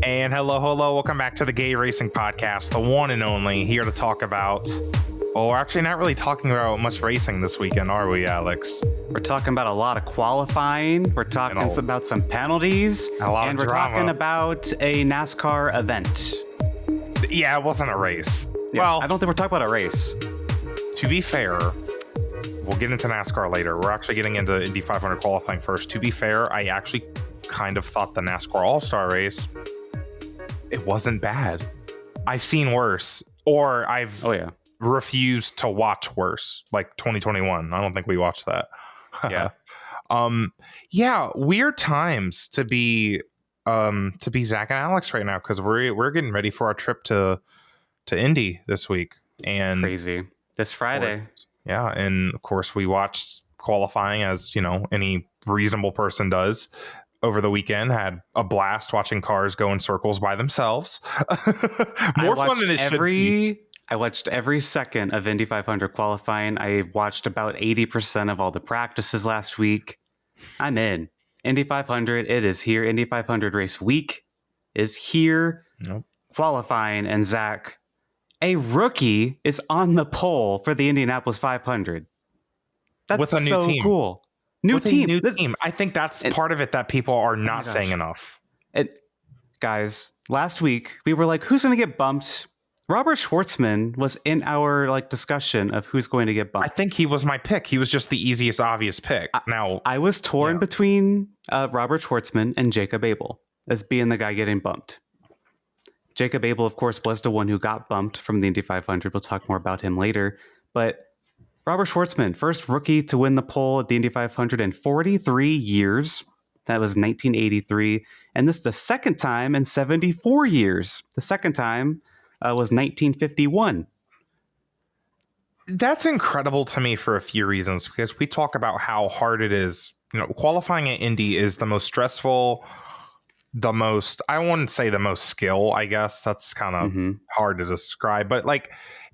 And hello, welcome back to the Gay Racing Podcast, the one and only, here to talk about, well, we're actually not really talking about much racing this weekend, are we, Alex? We're talking about a lot of qualifying, we're talking about some penalties, and we're talking about a NASCAR event. Yeah, it wasn't a race. Yeah, well, I don't think we're talking about a race. To be fair, we'll get into NASCAR later. We're actually getting into Indy 500 qualifying first. To be fair, I actually kind of thought the NASCAR All Star race, it wasn't bad. I've seen worse, or I've refused to watch worse, like 2021. I don't think we watched that. Yeah. Yeah, weird times to be Zack and Alex right now, because we're getting ready for our trip to Indy this week. And crazy. This Friday. Yeah, and of course we watched qualifying, as you know, any reasonable person does. Over the weekend, had a blast watching cars go in circles by themselves. More fun than it should be. I watched every second of Indy 500 qualifying. I watched about 80% of all the practices last week. I'm in. Indy 500, it is here. Indy 500 race week is here. Nope. Qualifying, and Zack, a rookie is on the pole for the Indianapolis 500. That's with a new so team. Cool. New team. I think that's part of it that people are not saying enough. Guys, last week we were like, who's going to get bumped? Robert Shwartzman was in our discussion of who's going to get bumped. I think he was my pick. He was just the easiest, obvious pick. I was torn between Robert Shwartzman and Jacob Abel as being the guy getting bumped. Jacob Abel, of course, was the one who got bumped from the Indy 500. We'll talk more about him later. But Robert Shwartzman, first rookie to win the pole at the Indy 500 in 43 years. That was 1983. And this is the second time in 74 years. The second time was 1951. That's incredible to me for a few reasons, because we talk about how hard it is. You know, qualifying at Indy is the most stressful, I wouldn't say the most skill, I guess. That's kind of hard to describe. But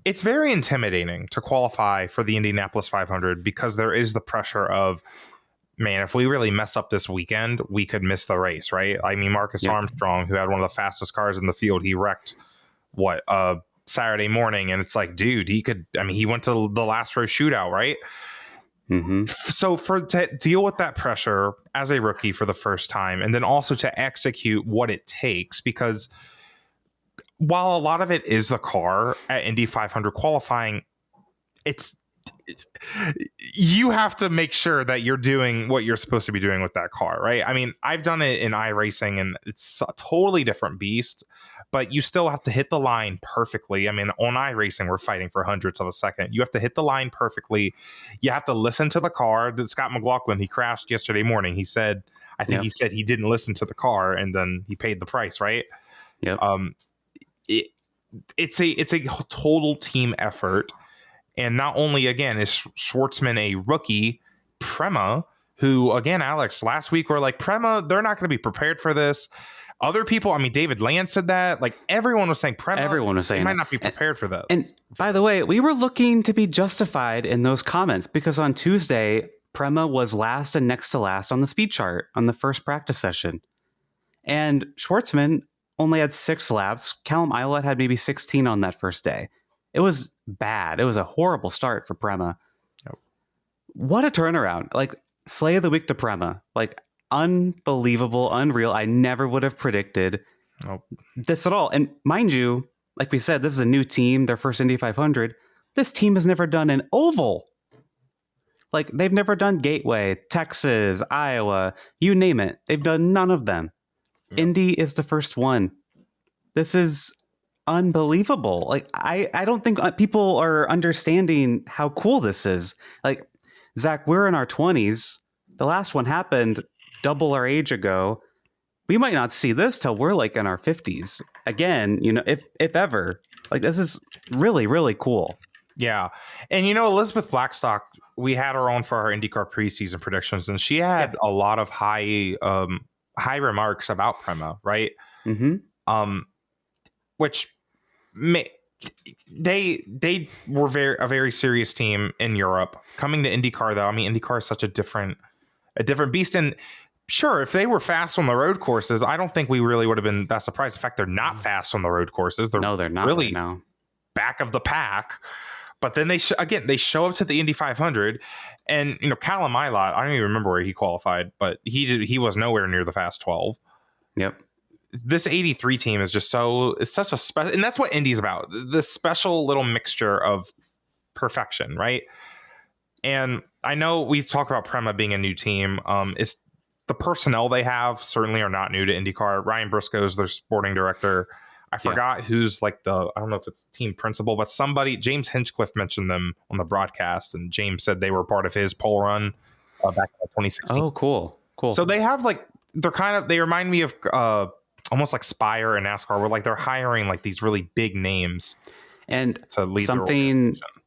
it's very intimidating to qualify for the Indianapolis 500, because there is the pressure of, man, if we really mess up this weekend, we could miss the race, right? I mean, Marcus Armstrong, who had one of the fastest cars in the field, he wrecked Saturday morning, and it's like, dude, he went to the last row shootout, right? So to deal with that pressure as a rookie for the first time, and then also to execute what it takes, because while a lot of it is the car at Indy 500 qualifying, you have to make sure that you're doing what you're supposed to be doing with that car, right? I mean, I've done it in iRacing, and it's a totally different beast, but you still have to hit the line perfectly. I mean, on iRacing, we're fighting for hundredths of a second. You have to hit the line perfectly. You have to listen to the car. Scott McLaughlin, he crashed yesterday morning. He said, he said he didn't listen to the car, and then he paid the price, right? Yep. It's a total team effort. And not only, again, is Shwartzman a rookie, Prema, who, again, Alex, last week we're like, Prema, they're not going to be prepared for this. Other people, I mean, David Land said that. Everyone was saying Prema. Everyone was saying they might not be prepared for that. And by the way, we were looking to be justified in those comments, because on Tuesday, Prema was last and next to last on the speed chart on the first practice session. And Shwartzman only had 6 laps. Callum Ilott had maybe 16 on that first day. It was bad. It was a horrible start for Prema. Yep. What a turnaround. Slay of the week to Prema. Unbelievable, unreal. I never would have predicted this at all. And mind you, like we said, this is a new team, their first Indy 500. This team has never done an oval. They've never done Gateway, Texas, Iowa, you name it. They've done none of them. Yep. Indy is the first one. This is unbelievable. I don't think people are understanding how cool this is. Zack, we're in our 20s. The last one happened double our age ago. We might not see this till we're in our 50s again, if ever. This is really, really cool. Yeah. And Elizabeth Blackstock, we had her on for our IndyCar preseason predictions, and she had a lot of high remarks about Prema, right? Which they were a very serious team in Europe. Coming to IndyCar, though, I mean, IndyCar is such a different beast, and sure, if they were fast on the road courses, I don't think we really would have been that surprised. In fact, they're not fast on the road courses. No, they're not really right now. Back of the pack. But then they show up to the Indy 500, and Callum Ilott, I don't even remember where he qualified, but he was nowhere near the fast 12. Yep. This 83 team is just it's such a special, and that's what Indy's about. This special little mixture of perfection, right? And I know we talk about Prema being a new team. It's the personnel they have certainly are not new to IndyCar. Ryan Briscoe's their sporting director. I forgot who's I don't know if it's team principal, but James Hinchcliffe mentioned them on the broadcast, and James said they were part of his pole run back in 2016. Oh, cool. So they have they remind me of almost like Spire and NASCAR, where they're hiring these really big names. And to lead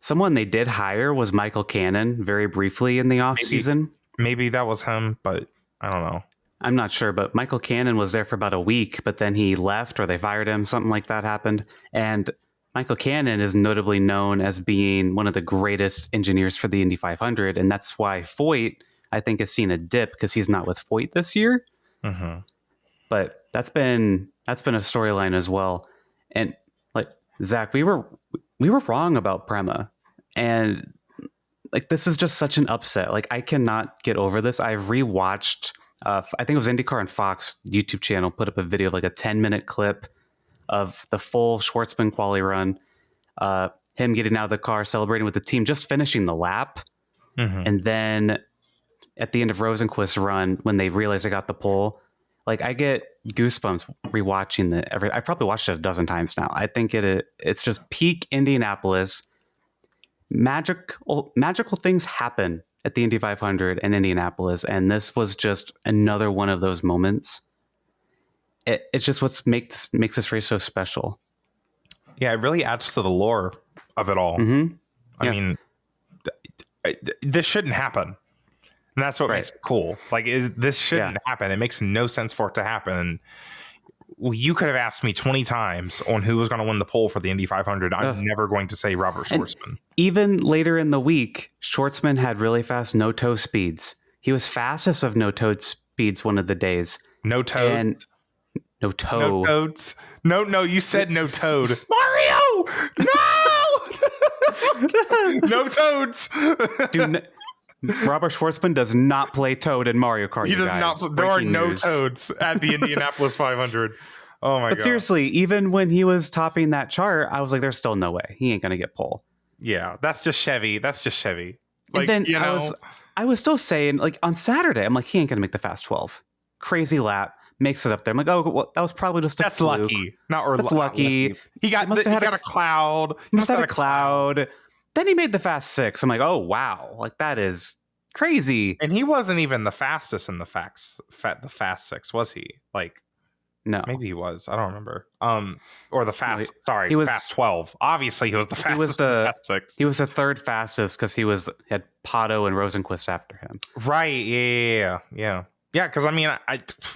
someone they did hire was Michael Cannon very briefly in the offseason. Maybe that was him, but I don't know. I'm not sure, but Michael Cannon was there for about a week, but then he left or they fired him. Something like that happened. And Michael Cannon is notably known as being one of the greatest engineers for the Indy 500. And that's why Foyt, I think, has seen a dip because he's not with Foyt this year. Mm-hmm. But that's been a storyline as well. And Zach, we were wrong about Prema. And this is just such an upset. I cannot get over this. I've rewatched I think it was IndyCar and Fox YouTube channel put up a video of a 10-minute clip of the full Shwartzman quali run, him getting out of the car, celebrating with the team, just finishing the lap. Mm-hmm. And then at the end of Rosenquist's run, when they realized they got the pole, I get goosebumps rewatching it. I probably watched it a dozen times now. I think it's just peak Indianapolis. Magical things happen at the Indy 500 and Indianapolis, and this was just another one of those moments. It's just what makes this race so special. Yeah, it really adds to the lore of it all. Mm-hmm. I mean, this shouldn't happen, and that's what makes it cool. This shouldn't happen. It makes no sense for it to happen. And you could have asked me 20 times on who was going to win the pole for the Indy 500. I'm never going to say Robert Shwartzman. And even later in the week, Shwartzman had really fast no-toe speeds. He was fastest of no-toe speeds one of the days. No-toe? And no-toe. No-toads? No, you said no-toad. Mario! No! No toads! Dude, Robert Shwartzman does not play Toad in Mario Kart. He does not. There are no toads at the Indianapolis 500. Oh my god! But seriously, even when he was topping that chart, I was like, "There's still no way he ain't gonna get pole." Yeah, that's just Chevy. And then I was still saying, on Saturday, I'm like, he ain't gonna make the fast 12. Crazy lap, makes it up there. I'm like, oh, well, that was probably just that's fluke. Lucky. That's lucky. He got a cloud. He must have had a cloud. Then he made the fast 6. I'm like, oh wow, that is crazy. And he wasn't even the fastest in the fast 6, was he? No, maybe he was. I don't remember. Or the fast. He was fast 12. Obviously, he was the fastest. In the fast 6. He was the third fastest because he had Pato and Rosenquist after him. Right. Yeah. Because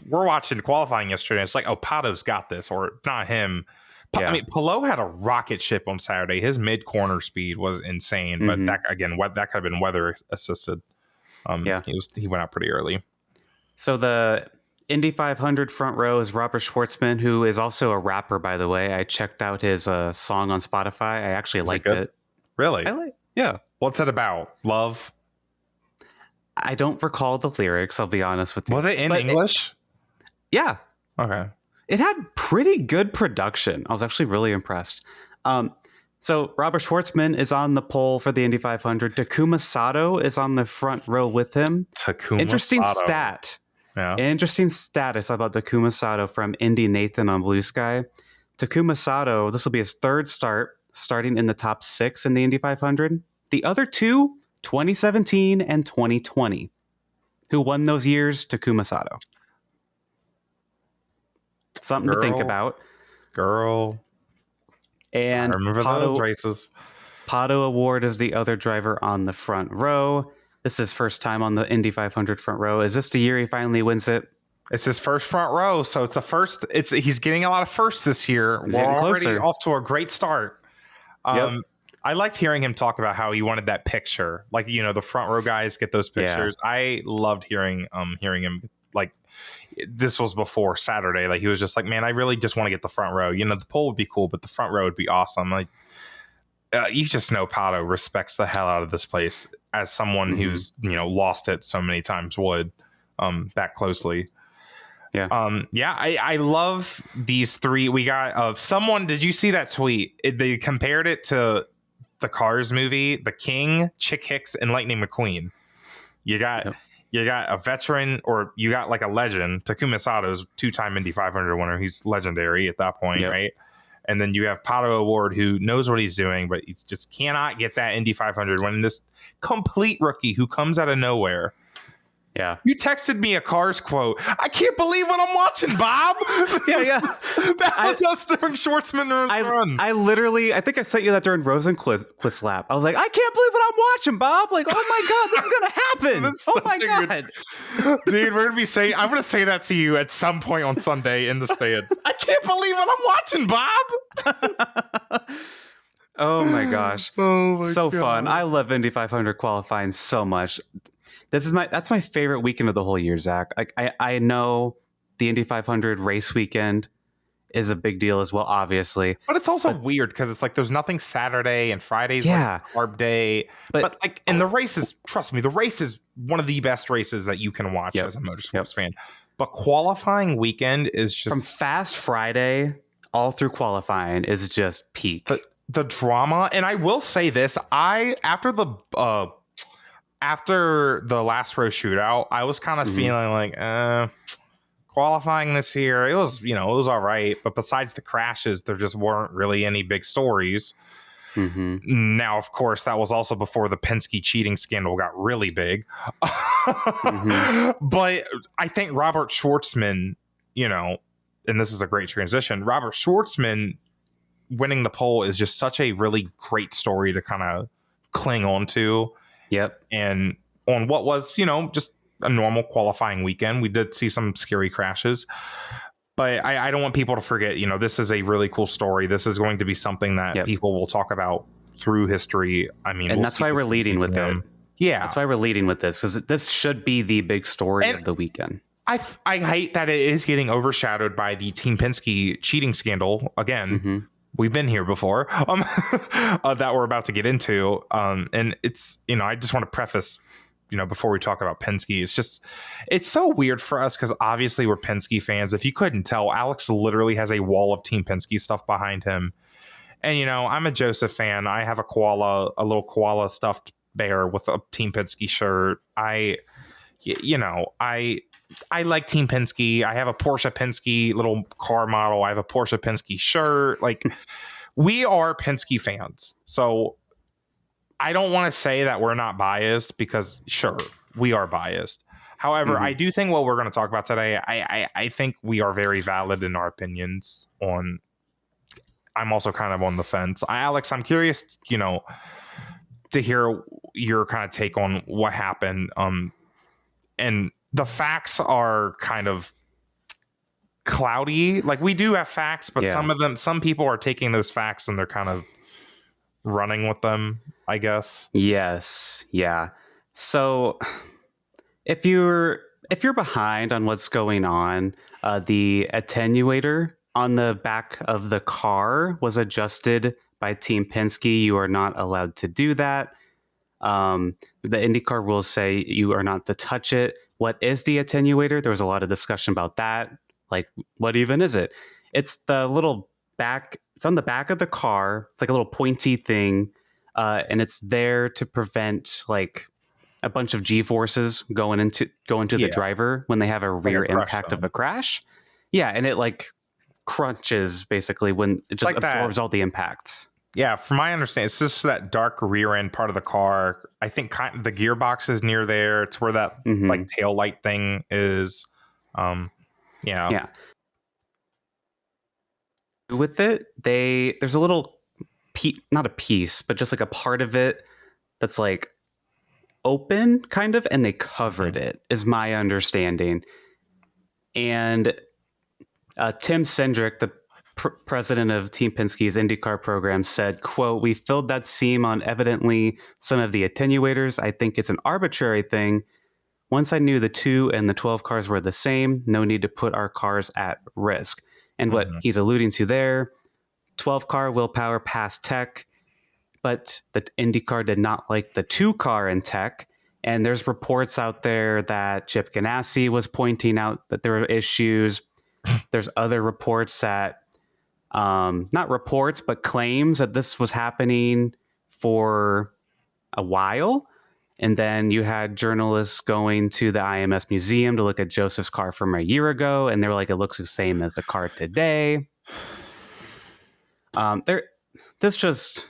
we're watching qualifying yesterday. And it's Pato's got this, or not him. Palou had a rocket ship on Saturday. His mid corner speed was insane, but that could have been weather assisted. He went out pretty early. So the Indy 500 front row is Robert Shwartzman, who is also a rapper, by the way. I checked out his song on Spotify. I actually liked it. Really? Yeah. What's it about? Love? I don't recall the lyrics, I'll be honest with you. Was it in English? Yeah. Okay. It had pretty good production. I was actually really impressed. So Robert Shwartzman is on the pole for the Indy 500. Takuma Sato is on the front row with him. Interesting stat. Yeah. Interesting status about Takuma Sato from Indy Nathan on Blue Sky. Takuma Sato, this will be his third start, starting in the top 6 in the Indy 500. The other two, 2017 and 2020. Who won those years? Takuma Sato. Something to think about. And I remember those races. Pato Award is the other driver on the front row. This is his first time on the Indy 500 front row. Is this the year he finally wins it? It's his first front row, so it's a first. He's getting a lot of firsts this year. We're already off to a great start. Yep. I liked hearing him talk about how he wanted that picture, the front row guys get those pictures. Yeah. I loved hearing him like, this was before Saturday. Like, he was just like, man, I really just want to get the front row. You know, the pole would be cool, but the front row would be awesome. Like, you just know Pato respects the hell out of this place, as someone who's, you know, lost it so many times would, that closely. Yeah. I love these three. We got someone, did you see that tweet? They compared it to the Cars movie, The King, Chick Hicks, and Lightning McQueen. You got a veteran, or you got like a legend. Takuma Sato's 2-time Indy 500 winner. He's legendary at that point, right? And then you have Pato O'Ward, who knows what he's doing, but he just cannot get that Indy 500 win. This complete rookie who comes out of nowhere. Yeah. You texted me a Cars quote. I can't believe what I'm watching, Bob. Yeah. That was us during Shwartzman run. I think I sent you that during Rosenquist's lap. I was like, I can't believe what I'm watching, Bob. Like, oh my God, this is going to happen. Oh my God. Dude, we're going to be saying, I'm going to say that to you at some point on Sunday in the stands. I can't believe what I'm watching, Bob. Oh my gosh. So God. Fun. I love Indy 500 qualifying so much. That's my favorite weekend of the whole year, Zach. I know the Indy 500 race weekend is a big deal as well, obviously. But it's also weird because it's like there's nothing Saturday, and Friday's like carb day. But like, and the races, trust me, the race is one of the best races that you can watch as a motorsports fan. But qualifying weekend is just, from Fast Friday all through qualifying, is just peak. The drama. And I will say this, after the last row shootout, I was kind of feeling like, qualifying this year, it was all right. But besides the crashes, there just weren't really any big stories. Now, of course, that was also before the Penske cheating scandal got really big. But I think Robert Shwartzman, and this is a great transition, Robert Shwartzman winning the pole is just such a really great story to kind of cling on to. Yep. And on what was, just a normal qualifying weekend, we did see some scary crashes. But I don't want people to forget, this is a really cool story. This is going to be something that people will talk about through history. I mean, and that's why we're leading with it. Yeah. That's why we're leading with this, because this should be the big story of the weekend. I hate that it is getting overshadowed by the Team Penske cheating scandal. Again, we've been here before, that we're about to get into. And it's, I just want to preface, before we talk about Penske, it's so weird for us because obviously we're Penske fans. If you couldn't tell, Alex literally has a wall of Team Penske stuff behind him. And, I'm a Joseph fan. I have a little koala stuffed bear with a Team Penske shirt. I like Team Penske. I have a Porsche Penske little car model. I have a Porsche Penske shirt. Like, we are Penske fans. So I don't want to say that we're not biased, because sure, we are biased. However, I do think what we're going to talk about today, I think we are very valid in our opinions on. I'm also kind of on the fence. Alex, I'm curious, to hear your kind of take on what happened. And the facts are kind of cloudy. Like, we do have facts, but some people are taking those facts and they're kind of running with them, I guess. Yes. Yeah. So if you're behind on what's going on, the attenuator on the back of the car was adjusted by Team Penske. You are not allowed to do that. The IndyCar rules say you are not to touch it. What is the attenuator? There was a lot of discussion about that. Like, what even is it? It's the little back. It's on the back of the car. It's like a little pointy thing. And it's there to prevent like a bunch of G-forces going into the driver when they have a rear impact of a crash. Yeah. And it like crunches basically when it just like absorbs all the impact. Yeah, from my understanding, it's just that dark rear end part of the car. I think the gearbox is near there. It's where that like tail light thing is. Yeah. With it, there's a little not a piece, but just like a part of it that's like open, kind of, and they covered it, is my understanding. And Tim Cindric, the president of Team Penske's IndyCar program, said, quote, "We filled that seam on evidently some of the attenuators. I think it's an arbitrary thing. Once I knew the 2 and the 12 cars were the same, no need to put our cars at risk. And what he's alluding to there, 12 car willpower passed tech, but the IndyCar did not like the 2 car in tech. And there's reports out there that Chip Ganassi was pointing out that there were issues. There's other reports that, not reports, but claims that this was happening for a while. And then you had journalists going to the IMS museum to look at Joseph's car from a year ago, and they were like, it looks the same as the car today. This just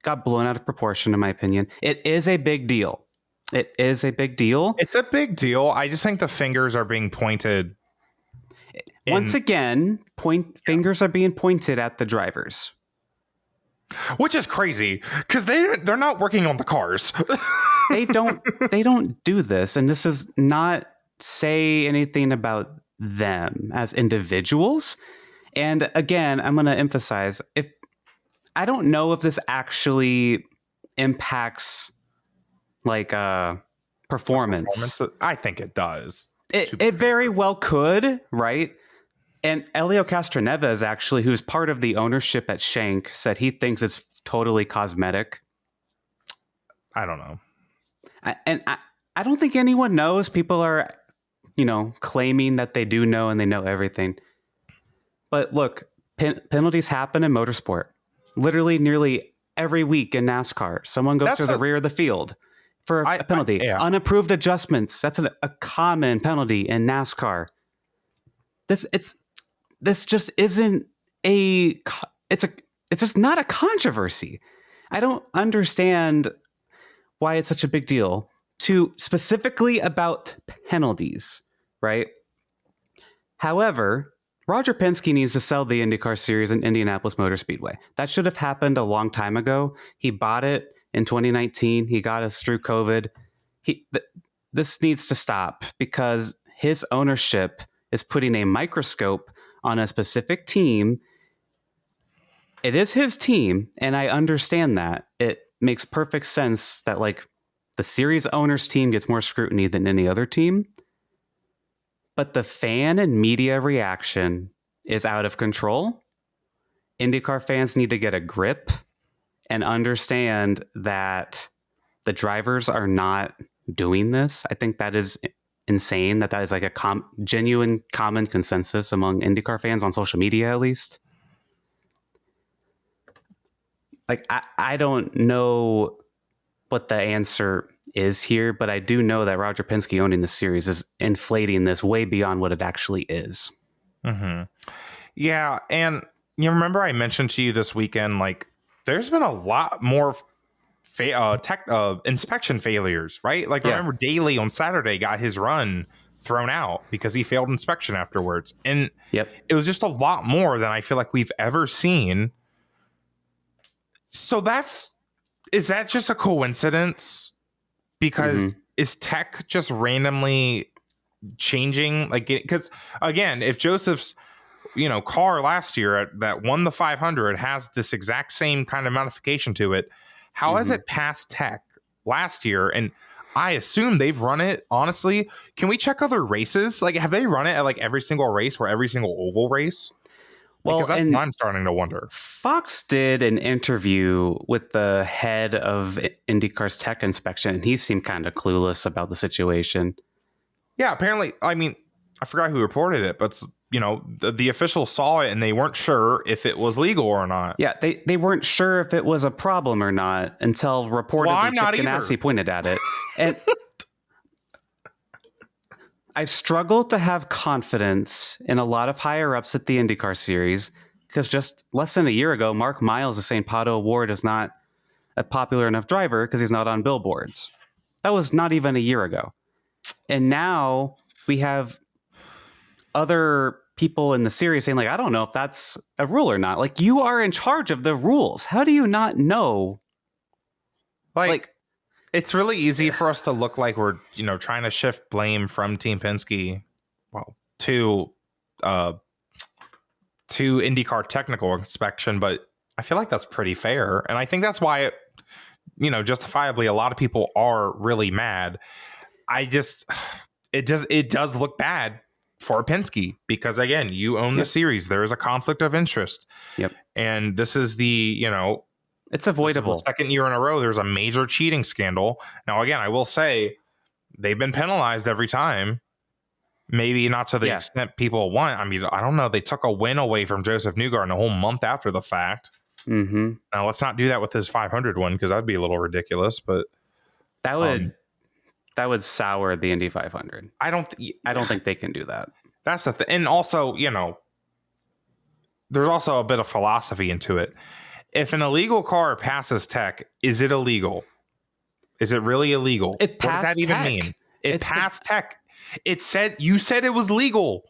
got blown out of proportion, in my opinion. It is a big deal. It's a big deal. I just think the fingers are being pointed. Once again, fingers are being pointed at the drivers. Which is crazy because they're not working on the cars. They don't do this, and this is not say anything about them as individuals. And again, I'm going to emphasize, I don't know if this actually impacts like performance. I think it does. It very well could, right? And Elio Castroneves, actually, who's part of the ownership at Shank, said he thinks it's totally cosmetic. I don't know. I don't think anyone knows. People are, claiming that they do know and they know everything. But look, penalties happen in motorsport. Literally nearly every week in NASCAR, someone goes through the rear of the field for a penalty. Unapproved adjustments. That's a common penalty in NASCAR. This just isn't it's just not a controversy. I don't understand why it's such a big deal specifically about penalties, right? However, Roger Penske needs to sell the IndyCar series in Indianapolis Motor Speedway. That should have happened a long time ago. He bought it in 2019. He got us through COVID. This needs to stop because his ownership is putting a microscope on a specific team. It is his team, and I understand that. It makes perfect sense that the series owner's team gets more scrutiny than any other team. But the fan and media reaction is out of control. IndyCar fans need to get a grip and understand that the drivers are not doing this. I think that is insane that is like a genuine common consensus among IndyCar fans on social media, at least. I don't know what the answer is here, but I do know that Roger Penske owning the series is inflating this way beyond what it actually is. Mm-hmm. Yeah, and you remember I mentioned to you this weekend, there's been a lot more inspection failures, right? Remember Daly on Saturday got his run thrown out because he failed inspection afterwards. And it was just a lot more than I feel like we've ever seen. So is that just a coincidence? Because is tech just randomly changing? Because again, if Joseph's car last year that won the 500 has this exact same kind of modification to it, how has it passed tech last year? And I assume they've run it. Honestly, can we check other races? Have they run it at every single race or every single oval race? Because that's what I'm starting to wonder. Fox did an interview with the head of IndyCar's tech inspection, and he seemed kind of clueless about the situation. Yeah, apparently. I mean, I forgot who reported it, but the officials saw it and they weren't sure if it was legal or not. Yeah, they weren't sure if it was a problem or not until reportedly Chip Ganassi pointed at it. And I've struggled to have confidence in a lot of higher ups at the IndyCar series because just less than a year ago, Mark Miles is saying Pato O'Ward is not a popular enough driver because he's not on billboards. That was not even a year ago. And now we have other people in the series saying I don't know if that's a rule or not. You are in charge of the rules. How do you not know? It's really easy for us to look like we're, trying to shift blame from Team Penske, to IndyCar technical inspection, but I feel like that's pretty fair. And I think that's why, justifiably, a lot of people are really mad. it does look bad for Penske because again, you own the series. There is a conflict of interest. Yep. And this is it's avoidable. The second year in a row, there's a major cheating scandal. Now, again, I will say they've been penalized every time. Maybe not to the extent people want. I mean, I don't know. They took a win away from Joseph Newgarden a whole month after the fact. Mm-hmm. Now, let's not do that with his 500 one because that'd be a little ridiculous. But that would sour the Indy 500. I don't think they can do that. That's the thing. And also, there's also a bit of philosophy into it. If an illegal car passes tech, is it illegal? Is it really illegal? What does that even mean? It passed tech. You said it was legal.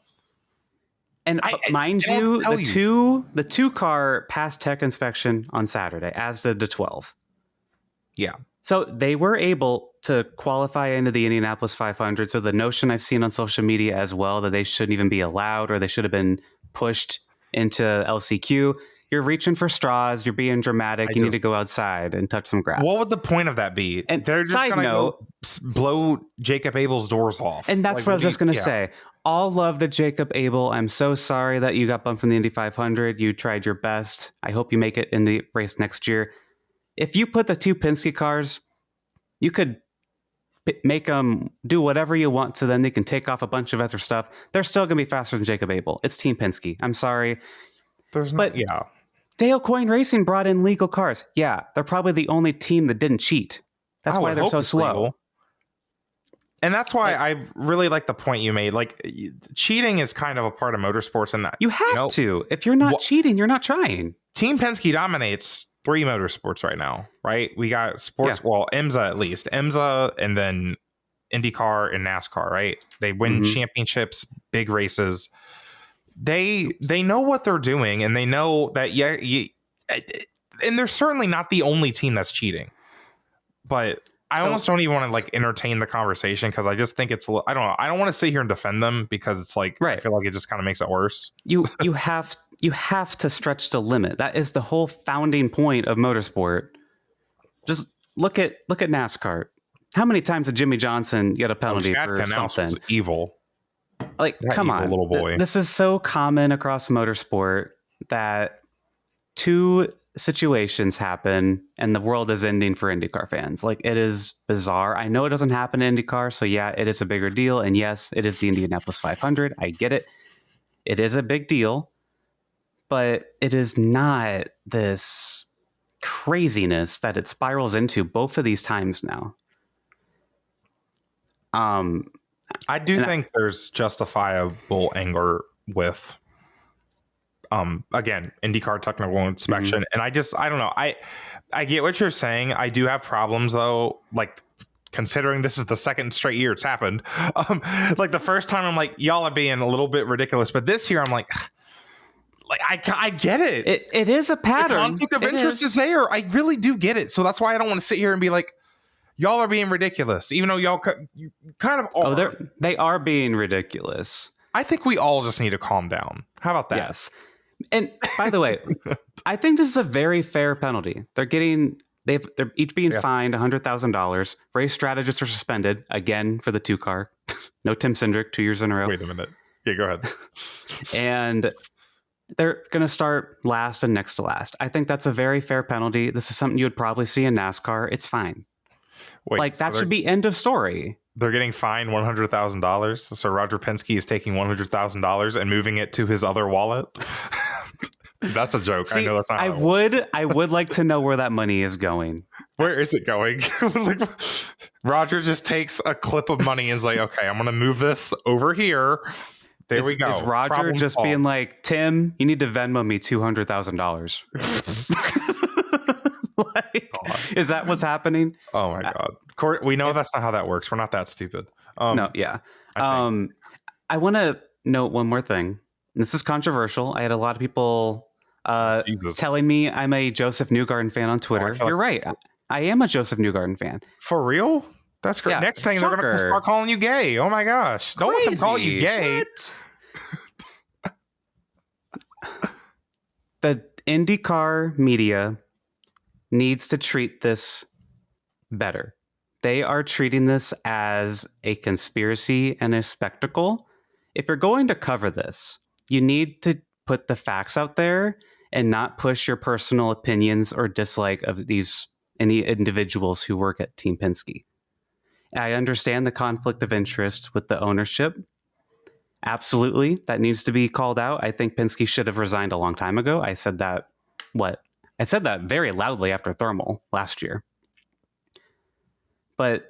And mind you, the two car passed tech inspection on Saturday, as did the 12. Yeah. So they were able to qualify into the Indianapolis 500. So the notion I've seen on social media as well that they shouldn't even be allowed or they should have been pushed into LCQ. You're reaching for straws. You're being dramatic. You need to go outside and touch some grass. What would the point of that be? And they're just going to blow Jacob Abel's doors off. And that's what I was just going to say. All love to Jacob Abel. I'm so sorry that you got bumped from the Indy 500. You tried your best. I hope you make it in the race next year. If you put the two Penske cars, you could make them do whatever you want to them. They can take off a bunch of other stuff. They're still going to be faster than Jacob Abel. It's Team Penske. I'm sorry. Dale Coyne Racing brought in legal cars. Yeah, they're probably the only team that didn't cheat. That's why they're so slow. Legal. And that's why I really like the point you made. Like, cheating is kind of a part of motorsports, and you have to. If you're not cheating, you're not trying. Team Penske dominates 3 motorsports right now, right? We got sports, well, IMSA at least, IMSA, and then IndyCar and NASCAR, right? They win championships, big races. They know what they're doing, and they know that and they're certainly not the only team that's cheating. But I almost don't even want to entertain the conversation because I just think it's I don't know. I don't want to sit here and defend them because it's I feel like it just kind of makes it worse. You have to stretch the limit. That is the whole founding point of motorsport. Just look at NASCAR. How many times did Jimmy Johnson get a penalty for something? Was evil. Come on, little boy. This is so common across motorsport that 2 situations happen and the world is ending for IndyCar fans. It is bizarre. I know it doesn't happen in IndyCar, so yeah, it is a bigger deal. And yes, it is the Indianapolis 500. I get it. It is a big deal, but it is not this craziness that it spirals into both of these times now. I do think there's justifiable anger with again, IndyCar technical inspection. And I don't know. I get what you're saying. I do have problems though, considering this is the second straight year it's happened. The first time I'm like, y'all are being a little bit ridiculous, but this year I'm like I get it. It is a pattern. The conflict of interest is there. I really do get it. So that's why I don't want to sit here and be like, y'all are being ridiculous, even though you kind of are. Oh, they are being ridiculous. I think we all just need to calm down. How about that? Yes. And by the way, I think this is a very fair penalty. They're each being fined $100,000. Race strategists are suspended again for the 2 car. No Tim Cindric 2 years in a row. Wait a minute. Yeah, go ahead. And they're going to start last and next to last. I think that's a very fair penalty. This is something you would probably see in NASCAR. It's fine. Wait, that should be end of story. They're getting fined $100,000. So Roger Penske is taking $100,000 and moving it to his other wallet. That's a joke. See, I know that's not. I would like to know where that money is going. Where is it going? Roger just takes a clip of money and is like, okay, I'm going to move this over here. There we go. Is Roger Problem just solved. being like, Tim, you need to Venmo me $200,000? Is that what's happening? Oh my God. We know that's not how that works. We're not that stupid. No, yeah. I want to note one more thing. This is controversial. I had a lot of people telling me I'm a Joseph Newgarden fan on Twitter. You're right. I am a Joseph Newgarden fan. For real? That's great. Yeah, next thing they're going to start calling you gay. Oh my gosh. Don't let them call you gay. The IndyCar media needs to treat this better They are treating this as a conspiracy and a spectacle. If you're going to cover this, you need to put the facts out there and not push your personal opinions or dislike of any individuals who work at Team Penske. I understand the conflict of interest with the ownership. Absolutely, that needs to be called out. I think Penske should have resigned a long time ago. I said that very loudly after Thermal last year. But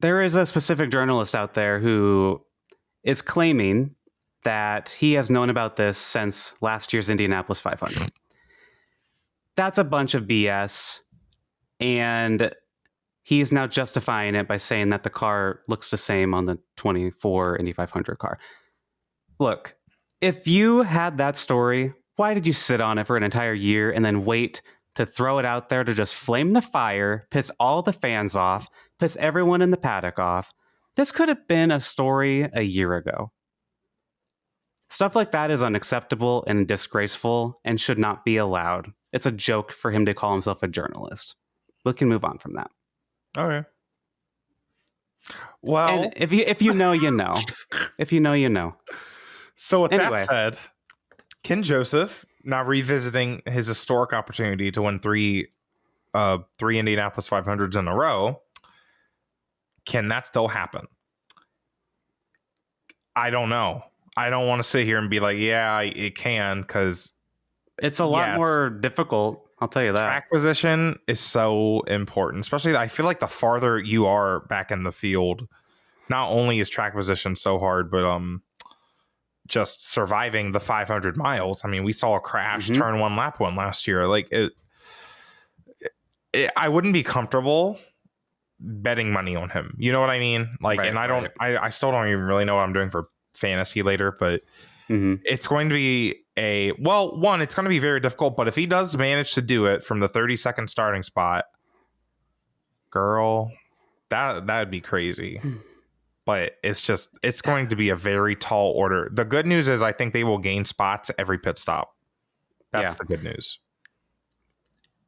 there is a specific journalist out there who is claiming that he has known about this since last year's Indianapolis 500. That's a bunch of BS. And he's now justifying it by saying that the car looks the same on the 24 Indy 500 car. Look, if you had that story, why did you sit on it for an entire year and then wait to throw it out there to just flame the fire, piss all the fans off, piss everyone in the paddock off? This could have been a story a year ago. Stuff like that is unacceptable and disgraceful and should not be allowed. It's a joke for him to call himself a journalist. We can move on from that. Okay. Well, and if you know, you know. If you know, you know. So with that said, Ken Joseph now revisiting his historic opportunity to win three Indianapolis 500s in a row. Can that still happen? I don't know. I don't want to sit here and be like, yeah, it can, because it's a lot more difficult. I'll tell you that. Track position is so important, especially I feel like the farther you are back in the field, not only is track position so hard, but just surviving the 500 miles. I mean, we saw a crash turn one lap one last year. Like I wouldn't be comfortable betting money on him. You know what I mean? Like, right, and I still don't even really know what I'm doing for fantasy later, but it's going to be it's going to be very difficult, but if he does manage to do it from the 32nd starting spot, girl, that'd be crazy. But it's going to be a very tall order. The good news is I think they will gain spots every pit stop. That's the good news.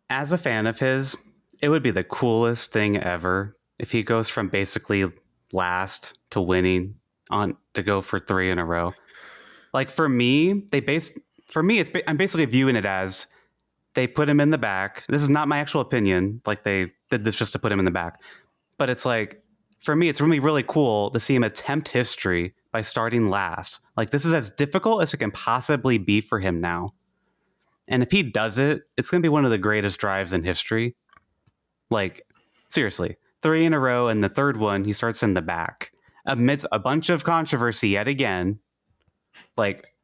As a fan of his, it would be the coolest thing ever if he goes from basically last to winning on to go for 3 in a row. Like for me, I'm basically viewing it as they put him in the back. This is not my actual opinion. Like they did this just to put him in the back. But it's like, for me, it's really, really cool to see him attempt history by starting last. Like this is as difficult as it can possibly be for him now. And if he does it, it's going to be one of the greatest drives in history. Like seriously, 3 in a row. And the third one, he starts in the back amidst a bunch of controversy yet again. Like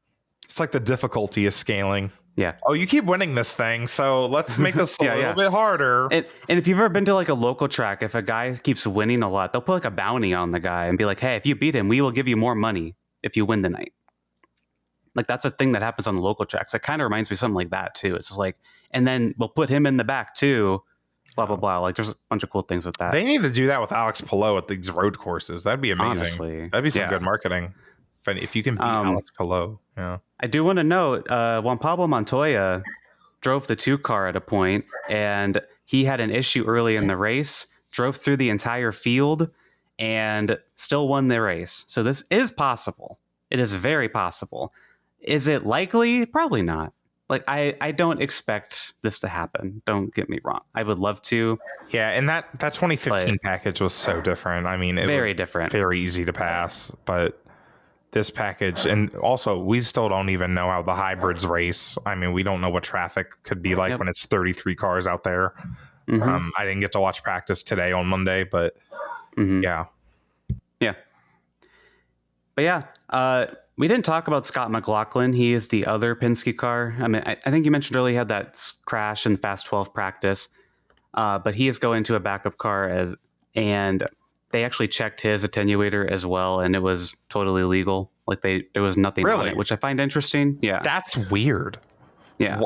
it's like the difficulty is scaling. Yeah. Oh, you keep winning this thing, so let's make this a little bit harder. And if you've ever been to like a local track, if a guy keeps winning a lot, they'll put like a bounty on the guy and be like, hey, if you beat him, we will give you more money if you win the night. Like that's a thing that happens on the local tracks. It kind of reminds me of something like that too. It's just like, and then we'll put him in the back too. Blah, blah, blah. Like there's a bunch of cool things with that. They need to do that with Alex Palou at these road courses. That'd be amazing. Honestly, that'd be some good marketing. If you can beat Alex Palou. Yeah. I do want to note, Juan Pablo Montoya drove the 2 car at a point, and he had an issue early in the race, drove through the entire field, and still won the race. So this is possible. It is very possible. Is it likely? Probably not. Like I don't expect this to happen. Don't get me wrong. I would love to. Yeah, and that 2015 package was so different. I mean, it was different. Very easy to pass, but this package, and also we still don't even know how the hybrids race. I mean, we don't know what traffic could be like when it's 33 cars out there. I didn't get to watch practice today on Monday, but yeah. But yeah, we didn't talk about Scott McLaughlin. He is the other Penske car. I mean, I think you mentioned earlier he had that crash in the Fast 12 practice, but he is going to a backup car and they actually checked his attenuator as well, and it was totally legal. Like there was nothing on it, which I find interesting. Yeah, that's weird. Yeah,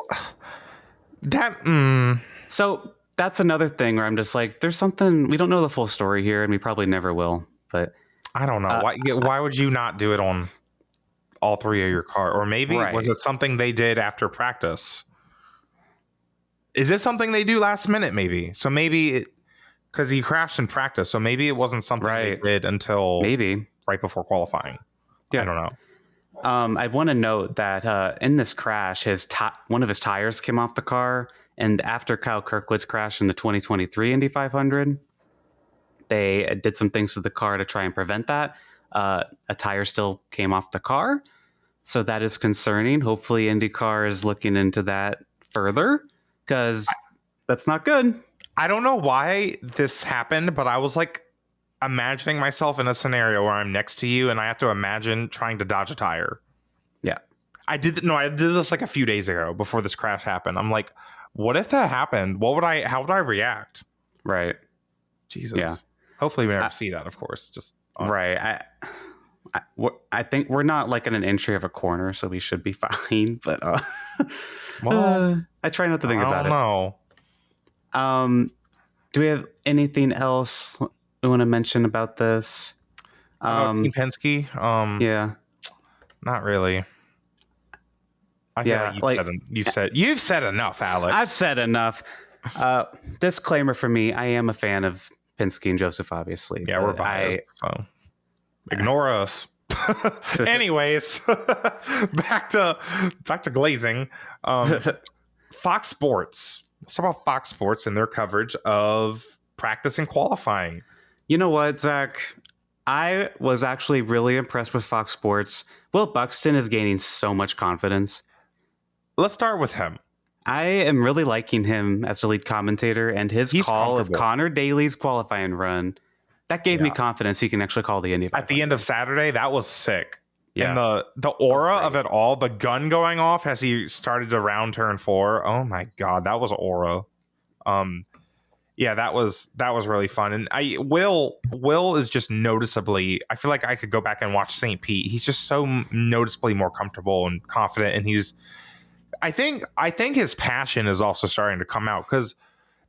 So that's another thing where I'm just like, there's something we don't know the full story here, and we probably never will. But I don't know why would you not do it on all 3 of your car, or maybe was it something they did after practice? Is it something they do last minute? Maybe. So maybe Because he crashed in practice, so maybe it wasn't something they did until maybe right before qualifying. Yeah. I don't know. I want to note that in this crash, one of his tires came off the car, and after Kyle Kirkwood's crash in the 2023 Indy 500, they did some things to the car to try and prevent that. A tire still came off the car, so that is concerning. Hopefully, IndyCar is looking into that further, because that's not good. I don't know why this happened, but I was like imagining myself in a scenario where I'm next to you and I have to imagine trying to dodge a tire. Yeah. I did this like a few days ago before this crash happened. I'm like, what if that happened? How would I react? Right. Jesus. Yeah. Hopefully we never see that, of course. Just right. I think we're not like in an entry of a corner, so we should be fine. But I try not to think about it. I don't know. Do we have anything else we want to mention about this? Team Penske? Yeah. Not really. I feel like you've said enough, Alex. I've said enough. Disclaimer for me, I am a fan of Penske and Joseph, obviously. Yeah, we're biased, so ignore us. Anyways, back to glazing. Fox Sports. Let's talk about Fox Sports and their coverage of practice and qualifying. You know what, Zach? I was actually really impressed with Fox Sports. Will Buxton is gaining so much confidence. Let's start with him. I am really liking him as the lead commentator, and his call of Connor Daly's qualifying run, that gave me confidence he can actually call the Indy 500. At the end of Saturday, that was sick. Yeah. And the aura of it all, the gun going off as he started to round turn 4. Oh my God, that was aura. Yeah, that was really fun. And Will is just noticeably, I feel like I could go back and watch St. Pete. He's just so noticeably more comfortable and confident, and I think his passion is also starting to come out, because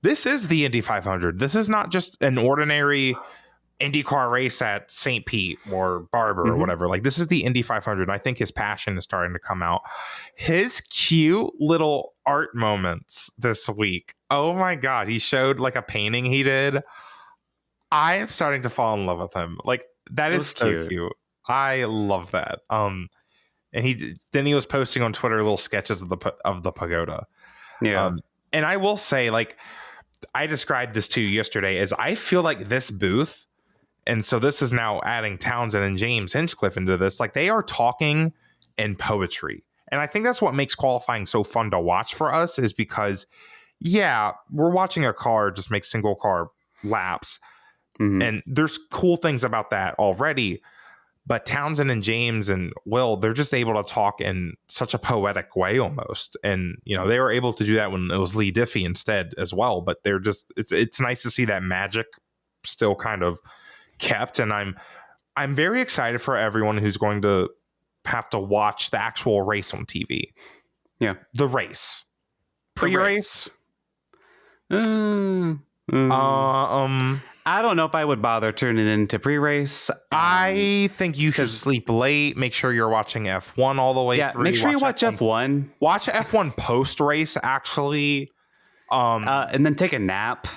this is the Indy 500. This is not just an ordinary IndyCar race at St. Pete or Barber or whatever. Like, this is the Indy 500. And I think his passion is starting to come out. His cute little art moments this week. Oh my God. He showed like a painting he did. I am starting to fall in love with him. Like, that is so cute. I love that. And he was posting on Twitter little sketches of the pagoda. Yeah. And I will say, like, I described this to you yesterday, as I feel like this booth, and so this is now adding Townsend and James Hinchcliffe into this, like, they are talking in poetry. And I think that's what makes qualifying so fun to watch for us, is because, yeah, we're watching a car just make single car laps. And there's cool things about that already. But Townsend and James and Will, they're just able to talk in such a poetic way almost. And, you know, they were able to do that when it was Lee Diffie instead as well. But they're just, it's nice to see that magic still kind of kept. And I'm very excited for everyone who's going to have to watch the actual race on TV. Yeah. The race. Pre-race. I don't know if I would bother tuning into pre-race. I think you should sleep late. Make sure you're watching F1 all the way through. Make sure you watch F1. Watch F1 post-race, actually. And then take a nap.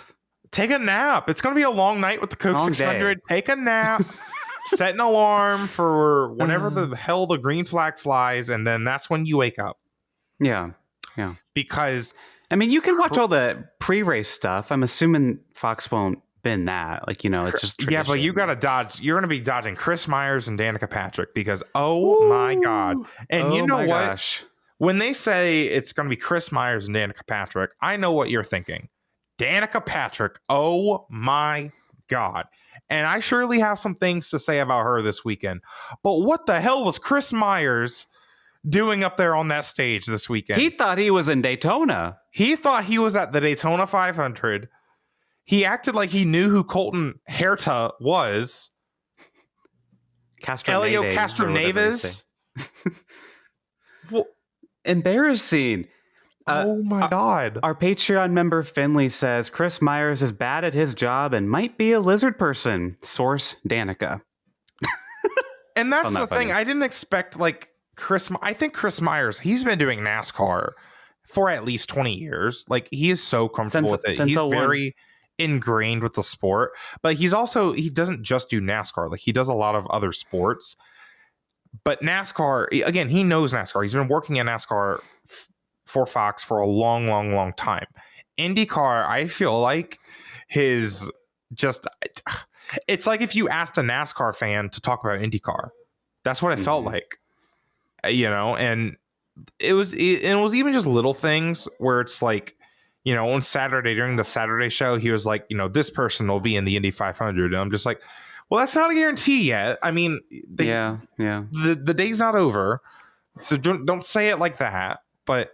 Take a nap. It's going to be a long night with the Coke 600. Take a nap. Set an alarm for whenever the hell the green flag flies, and then that's when you wake up. Yeah. Yeah. Because, I mean, you can watch all the pre-race stuff. I'm assuming Fox won't bin that. Like, you know, it's just tradition. Yeah, but you got to dodge. You're going to be dodging Chris Myers and Danica Patrick, because, oh my God. And you know what? Gosh. When they say it's going to be Chris Myers and Danica Patrick, I know what you're thinking. Danica Patrick, oh my God. And I surely have some things to say about her this weekend. But what the hell was Chris Myers doing up there on that stage this weekend? He thought he was in Daytona. He thought he was at the Daytona 500. He acted like he knew who Colton Herta was. Elio Castroneves. Well, embarrassing. Oh my God. Our Patreon member Finley says Chris Myers is bad at his job and might be a lizard person. Source Danica. And that's the thing. I didn't expect, like, I think Chris Myers, he's been doing NASCAR for at least 20 years. Like, he is so comfortable with it. He's very ingrained with the sport, but he doesn't just do NASCAR. Like, he does a lot of other sports. But NASCAR, again, he knows NASCAR. He's been working in NASCAR for Fox for a long, long, long time. IndyCar, I feel like it's like if you asked a NASCAR fan to talk about IndyCar. That's what it felt like, and it was even just little things where it's like, on Saturday, during the Saturday show, he was like, this person will be in the Indy 500. And I'm just like, well, that's not a guarantee yet. I mean, the day's not over. So don't say it like that. But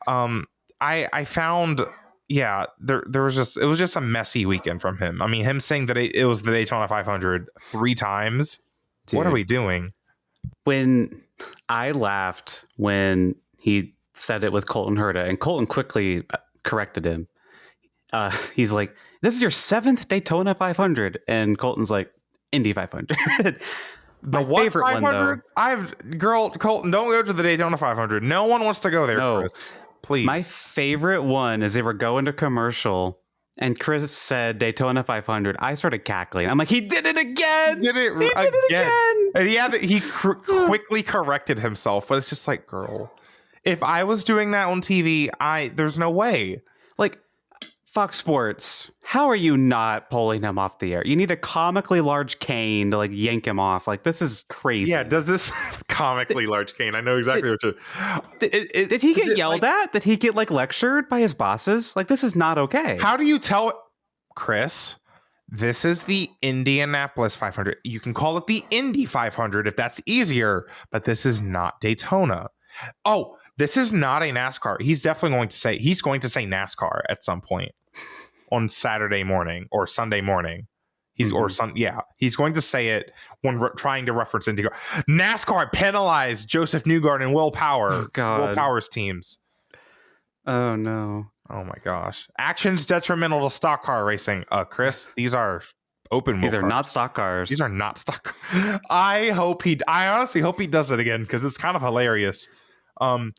I found, it was just a messy weekend from him. I mean, him saying that it was the Daytona 500 3 times. Dude, what are we doing? When I laughed when he said it with Colton Herta, and Colton quickly corrected him. He's like, "This is your 7th Daytona 500," and Colton's like, "Indy 500." The favorite 500? One, though. Colton, don't go to the Daytona 500. No one wants to go there, no. Chris. Please. My favorite one is they were going to commercial, and Chris said Daytona 500. I started cackling. I'm like, he did it again. He did it again. And he quickly corrected himself, but it's just like, girl, if I was doing that on TV, there's no way. Like, Fox Sports, how are you not pulling him off the air? You need a comically large cane to yank him off. Like, this is crazy. Yeah, does this comically large cane? I know exactly what you're. Did he get yelled at? Did he get lectured by his bosses? Like, this is not okay. How do you tell, Chris? This is the Indianapolis 500. You can call it the Indy 500 if that's easier, but this is not Daytona. Oh, this is not a NASCAR. He's definitely going to say NASCAR at some point on Saturday morning or Sunday morning. He's going to say it when trying to reference IndyCar. NASCAR penalized Joseph Newgarden and Will Power. Oh, God. Will Power's teams. Oh no. Oh my gosh. Actions detrimental to stock car racing. Chris, these are open wheel These are cars. not stock cars. These are not stock cars. I honestly hope he does it again, because it's kind of hilarious. And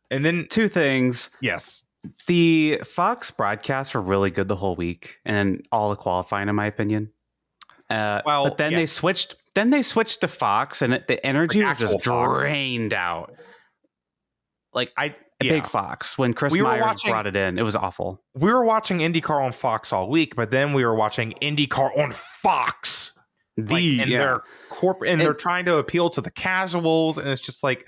then 2 things. Yes. The Fox broadcasts were really good the whole week, and all the qualifying, in my opinion. But then they switched. Then they switched to Fox, and the energy was just drained out. Big Fox, when Chris Myers brought it in, it was awful. We were watching IndyCar on Fox all week, but then we were watching IndyCar on Fox. They're trying to appeal to the casuals, and it's just like,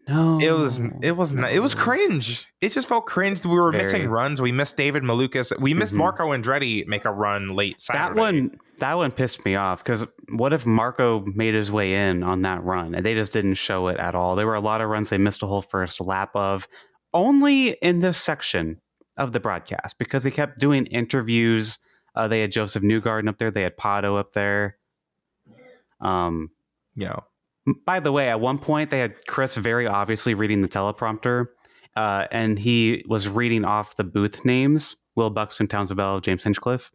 no, it was cringe. It just felt cringe. We were missing runs. We missed David Malukas. We missed Marco Andretti make a run late Saturday. That one pissed me off, because what if Marco made his way in on that run and they just didn't show it at all? There were a lot of runs they missed a whole first lap of, only in this section of the broadcast, because they kept doing interviews. They had Joseph Newgarden up there. They had Pato up there. By the way, at one point they had Chris very obviously reading the teleprompter, and he was reading off the booth names: Will Buxton, Townsend Bell, James Hinchcliffe.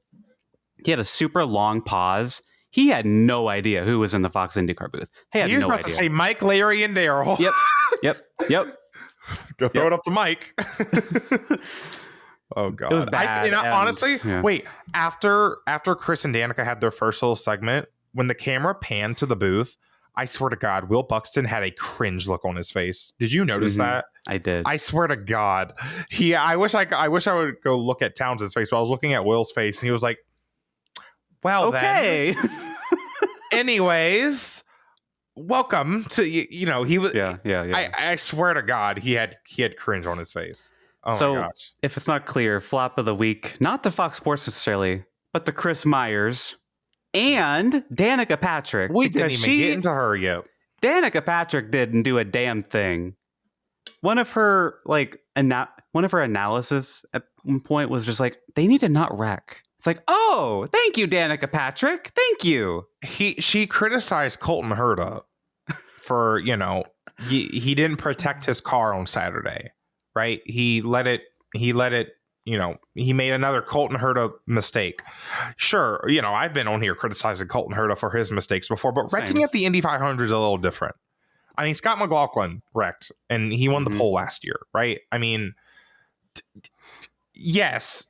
He had a super long pause. He had no idea who was in the Fox IndyCar booth. He was about to say Mike, Larry, and Daryl. Yep. Go throw it up to Mike. Oh God, it was bad. Honestly, wait. After Chris and Danica had their first little segment, when the camera panned to the booth, I swear to God, Will Buxton had a cringe look on his face. Did you notice that? I did. I swear to God. I wish I would go look at Townsend's face, but I was looking at Will's face, and he was like, well, okay. Then. Anyways, welcome to, he was. Yeah. I swear to God, he had cringe on his face. Oh my gosh. If it's not clear, flop of the week, not to Fox Sports necessarily, but to Chris Myers and Danica Patrick. We didn't even get into her yet. Danica Patrick didn't do a damn thing. One of her analysis at one point was just like, they need to not wreck. It's like, oh, thank you, Danica Patrick. Thank you. She criticized Colton Herta for, he didn't protect his car on Saturday, right? He let it, he made another Colton Herta mistake. Sure, I've been on here criticizing Colton Herta for his mistakes before, but wrecking at the Indy 500 is a little different. I mean, Scott McLaughlin wrecked, and he won the pole last year, right? I mean, yes,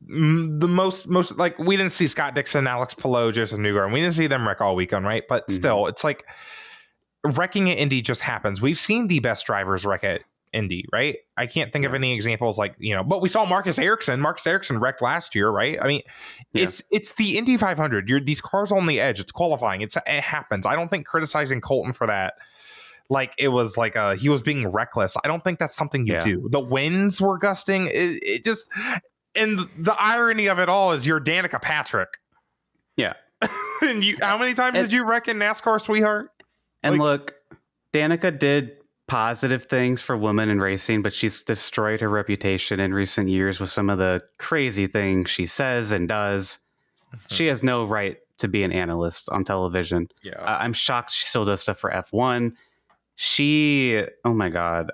the most like we didn't see Scott Dixon, Alex Palou, Joseph Newgarden. We didn't see them wreck all weekend, right? But still, it's like wrecking at Indy just happens. We've seen the best drivers wreck at Indy, right? I can't think of any examples like, but we saw Marcus Ericsson. Marcus Ericsson wrecked last year, right? I mean, it's the Indy 500. These cars on the edge. It's qualifying. It happens. I don't think criticizing Colton for that, like it was like he was being reckless. I don't think that's something you do. The winds were gusting. It just, and the irony of it all is you're Danica Patrick. Yeah. And how many times did you wreck in NASCAR, sweetheart? And look, Danica did positive things for women in racing, but she's destroyed her reputation in recent years with some of the crazy things she says and does. She has no right to be an analyst on television. I'm shocked she still does stuff for F1. Oh my God.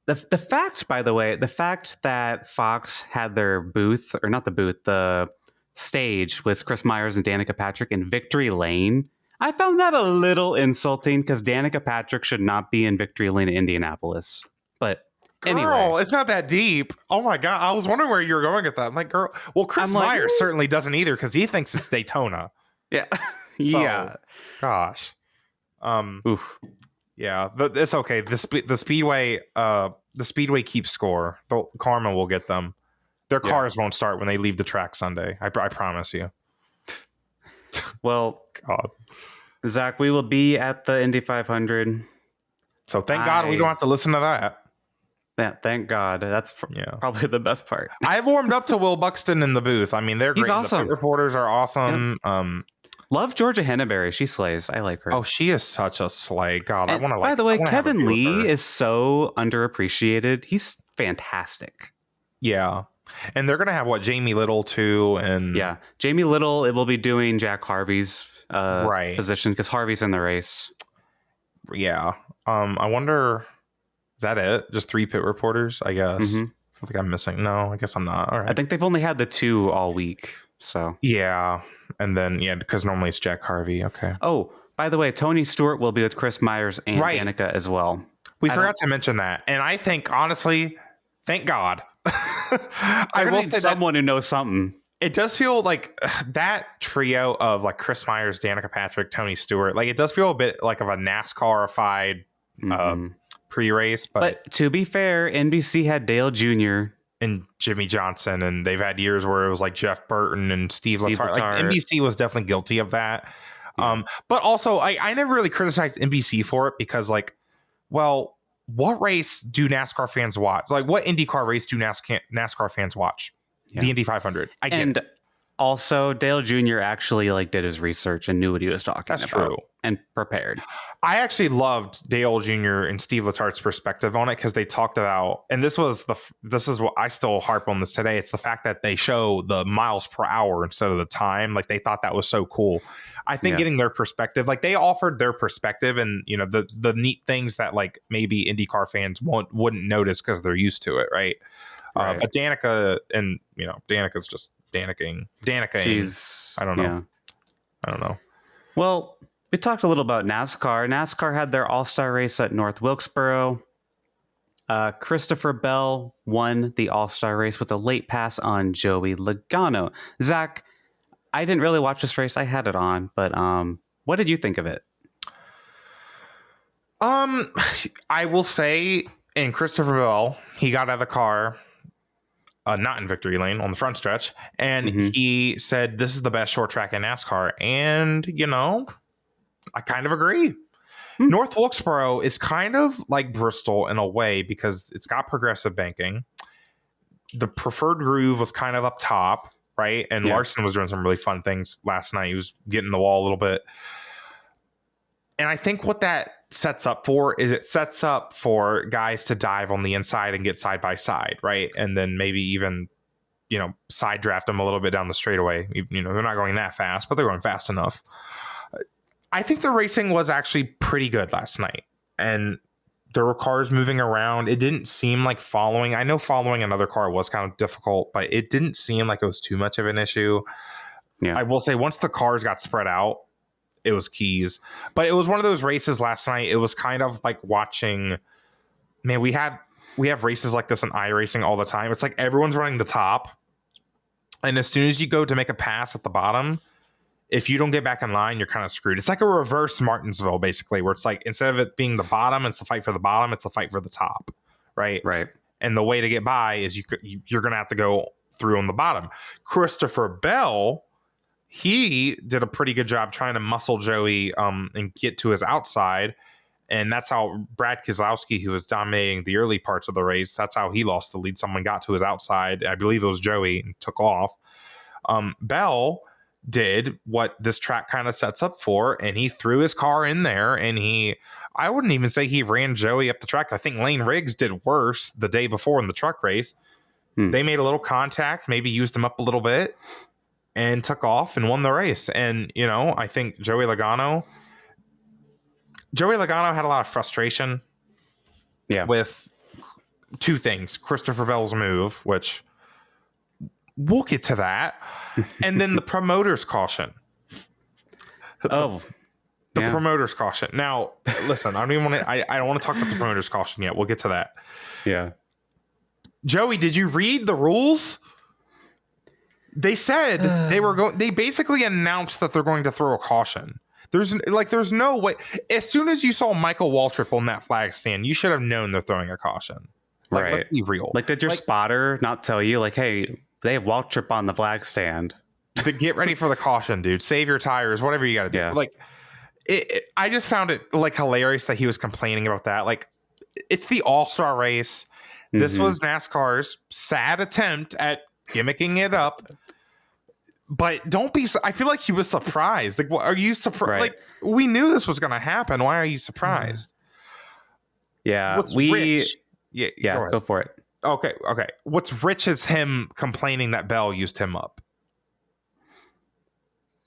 The fact, by the way, the fact that Fox had their booth, or not the booth, the stage with Chris Myers and Danica Patrick in Victory Lane, I found that a little insulting because Danica Patrick should not be in Victory Lane in Indianapolis. But anyway, it's not that deep. Oh my God. I was wondering where you were going with that. I'm like, girl, well, Chris Myers certainly doesn't either because he thinks it's Daytona. Yeah. So, gosh. Oof. Yeah, but it's okay. The Speedway keeps score. Karma will get them. Their cars won't start when they leave the track Sunday. I promise you. Well, God. Zach, we will be at the Indy 500. So thank God we don't have to listen to that. Yeah, thank God. That's probably the best part. I've warmed up to Will Buxton in the booth. I mean, they're great. He's awesome. The reporters are awesome. Yep. Love Georgia Henneberry. She slays. I like her. Oh, she is such a slay. God, I want to like. By the way, Kevin Lee is so underappreciated. He's fantastic. Yeah. And they're going to have Jamie Little too. And Jamie Little, it will be doing Jack Harvey's position because Harvey's in the race. Yeah. I wonder, is that it? Just 3 pit reporters, I guess. I feel like I'm missing. No, I guess I'm not. All right. I think they've only had the 2 all week. So yeah. And then, because normally it's Jack Harvey. Okay. Oh, by the way, Tony Stewart will be with Chris Myers and Danica as well. We forgot to mention that. And I think, honestly, thank God. I will say someone who knows something. It does feel like that trio of like Chris Myers, Danica Patrick, Tony Stewart, like it does feel a bit like of a NASCAR-ified pre-race. But to be fair, NBC had Dale Jr. and Jimmy Johnson, and they've had years where it was like Jeff Burton and Steve Letarte. Like NBC was definitely guilty of that. But also, I never really criticized NBC for it because, like, well, what race do NASCAR fans watch? Like, what IndyCar race do NASCAR fans watch? Yeah. The Indy 500. I get it. Also, Dale Jr. actually did his research and knew what he was talking about. That's true. And prepared. I actually loved Dale Jr. and Steve Letarte's perspective on it because they talked about, and this is what I still harp on this today. It's the fact that they show the miles per hour instead of the time. Like, they thought that was so cool. I think getting their perspective, like they offered their perspective and, the neat things that like maybe IndyCar fans wouldn't notice because they're used to it. Right. But Danica and, Danica's just Danica. She's, I don't know. I don't know. Well, we talked a little about NASCAR. NASCAR had their All Star race at North Wilkesboro. Christopher Bell won the All Star race with a late pass on Joey Logano. Zach, I didn't really watch this race. I had it on, but what did you think of it? I will say, in Christopher Bell, he got out of the car. Not in victory lane on the front stretch. And he said, this is the best short track in NASCAR. And, I kind of agree. North Wilkesboro is kind of like Bristol in a way because it's got progressive banking. The preferred groove was kind of up top, right? And Larson was doing some really fun things last night. He was getting the wall a little bit. And I think what that sets up for is it sets up for guys to dive on the inside and get side by side, right? And then maybe even, side draft them a little bit down the straightaway. They're not going that fast, but they're going fast enough. I think the racing was actually pretty good last night. And there were cars moving around. It didn't seem like following. I know following another car was kind of difficult, but it didn't seem like it was too much of an issue. Yeah. I will say once the cars got spread out, it was keys. But it was one of those races last night. It was kind of like watching, we have races like this in iRacing all the time. It's like everyone's running the top And as soon as you go to make a pass at the bottom, if you don't get back in line, you're kind of screwed. It's like a reverse Martinsville, basically, where it's like instead of it being the bottom, it's the fight for the bottom, it's the fight for the top, right? Right. And the way to get by is you're going to have to go through on the bottom. Christopher Bell, he did a pretty good job trying to muscle Joey and get to his outside. And that's how Brad Keselowski, who was dominating the early parts of the race, that's how he lost the lead. Someone got to his outside. I believe it was Joey, and took off. Bell did what this track kind of sets up for, and he threw his car in there, and I wouldn't even say he ran Joey up the track. I think Lane Riggs did worse the day before in the truck race. They made a little contact, maybe used him up a little bit, and took off and won the race. And, I think Joey Logano had a lot of frustration with two things. Christopher Bell's move, which we'll get to that. And then the promoter's caution. Promoter's caution. Now, listen, I don't want to talk about the promoter's caution yet. We'll get to that. Yeah. Joey, did you read the rules? They said they basically announced that they're going to throw a caution. There's no way. As soon as you saw Michael Waltrip on that flag stand, you should have known they're throwing a caution. Right. Let's be real. Did your spotter not tell you, hey, they have Waltrip on the flag stand? To get ready for the caution, dude. Save your tires, whatever you got to do. Yeah. I just found it hilarious that he was complaining about that. It's the All Star race. This was NASCAR's sad attempt at gimmicking it up. But don't be. I feel like he was surprised. Are you surprised? Right. We knew this was going to happen. Why are you surprised? Yeah, What's rich? Yeah. Go for it. Okay. What's rich is him complaining that Bell used him up.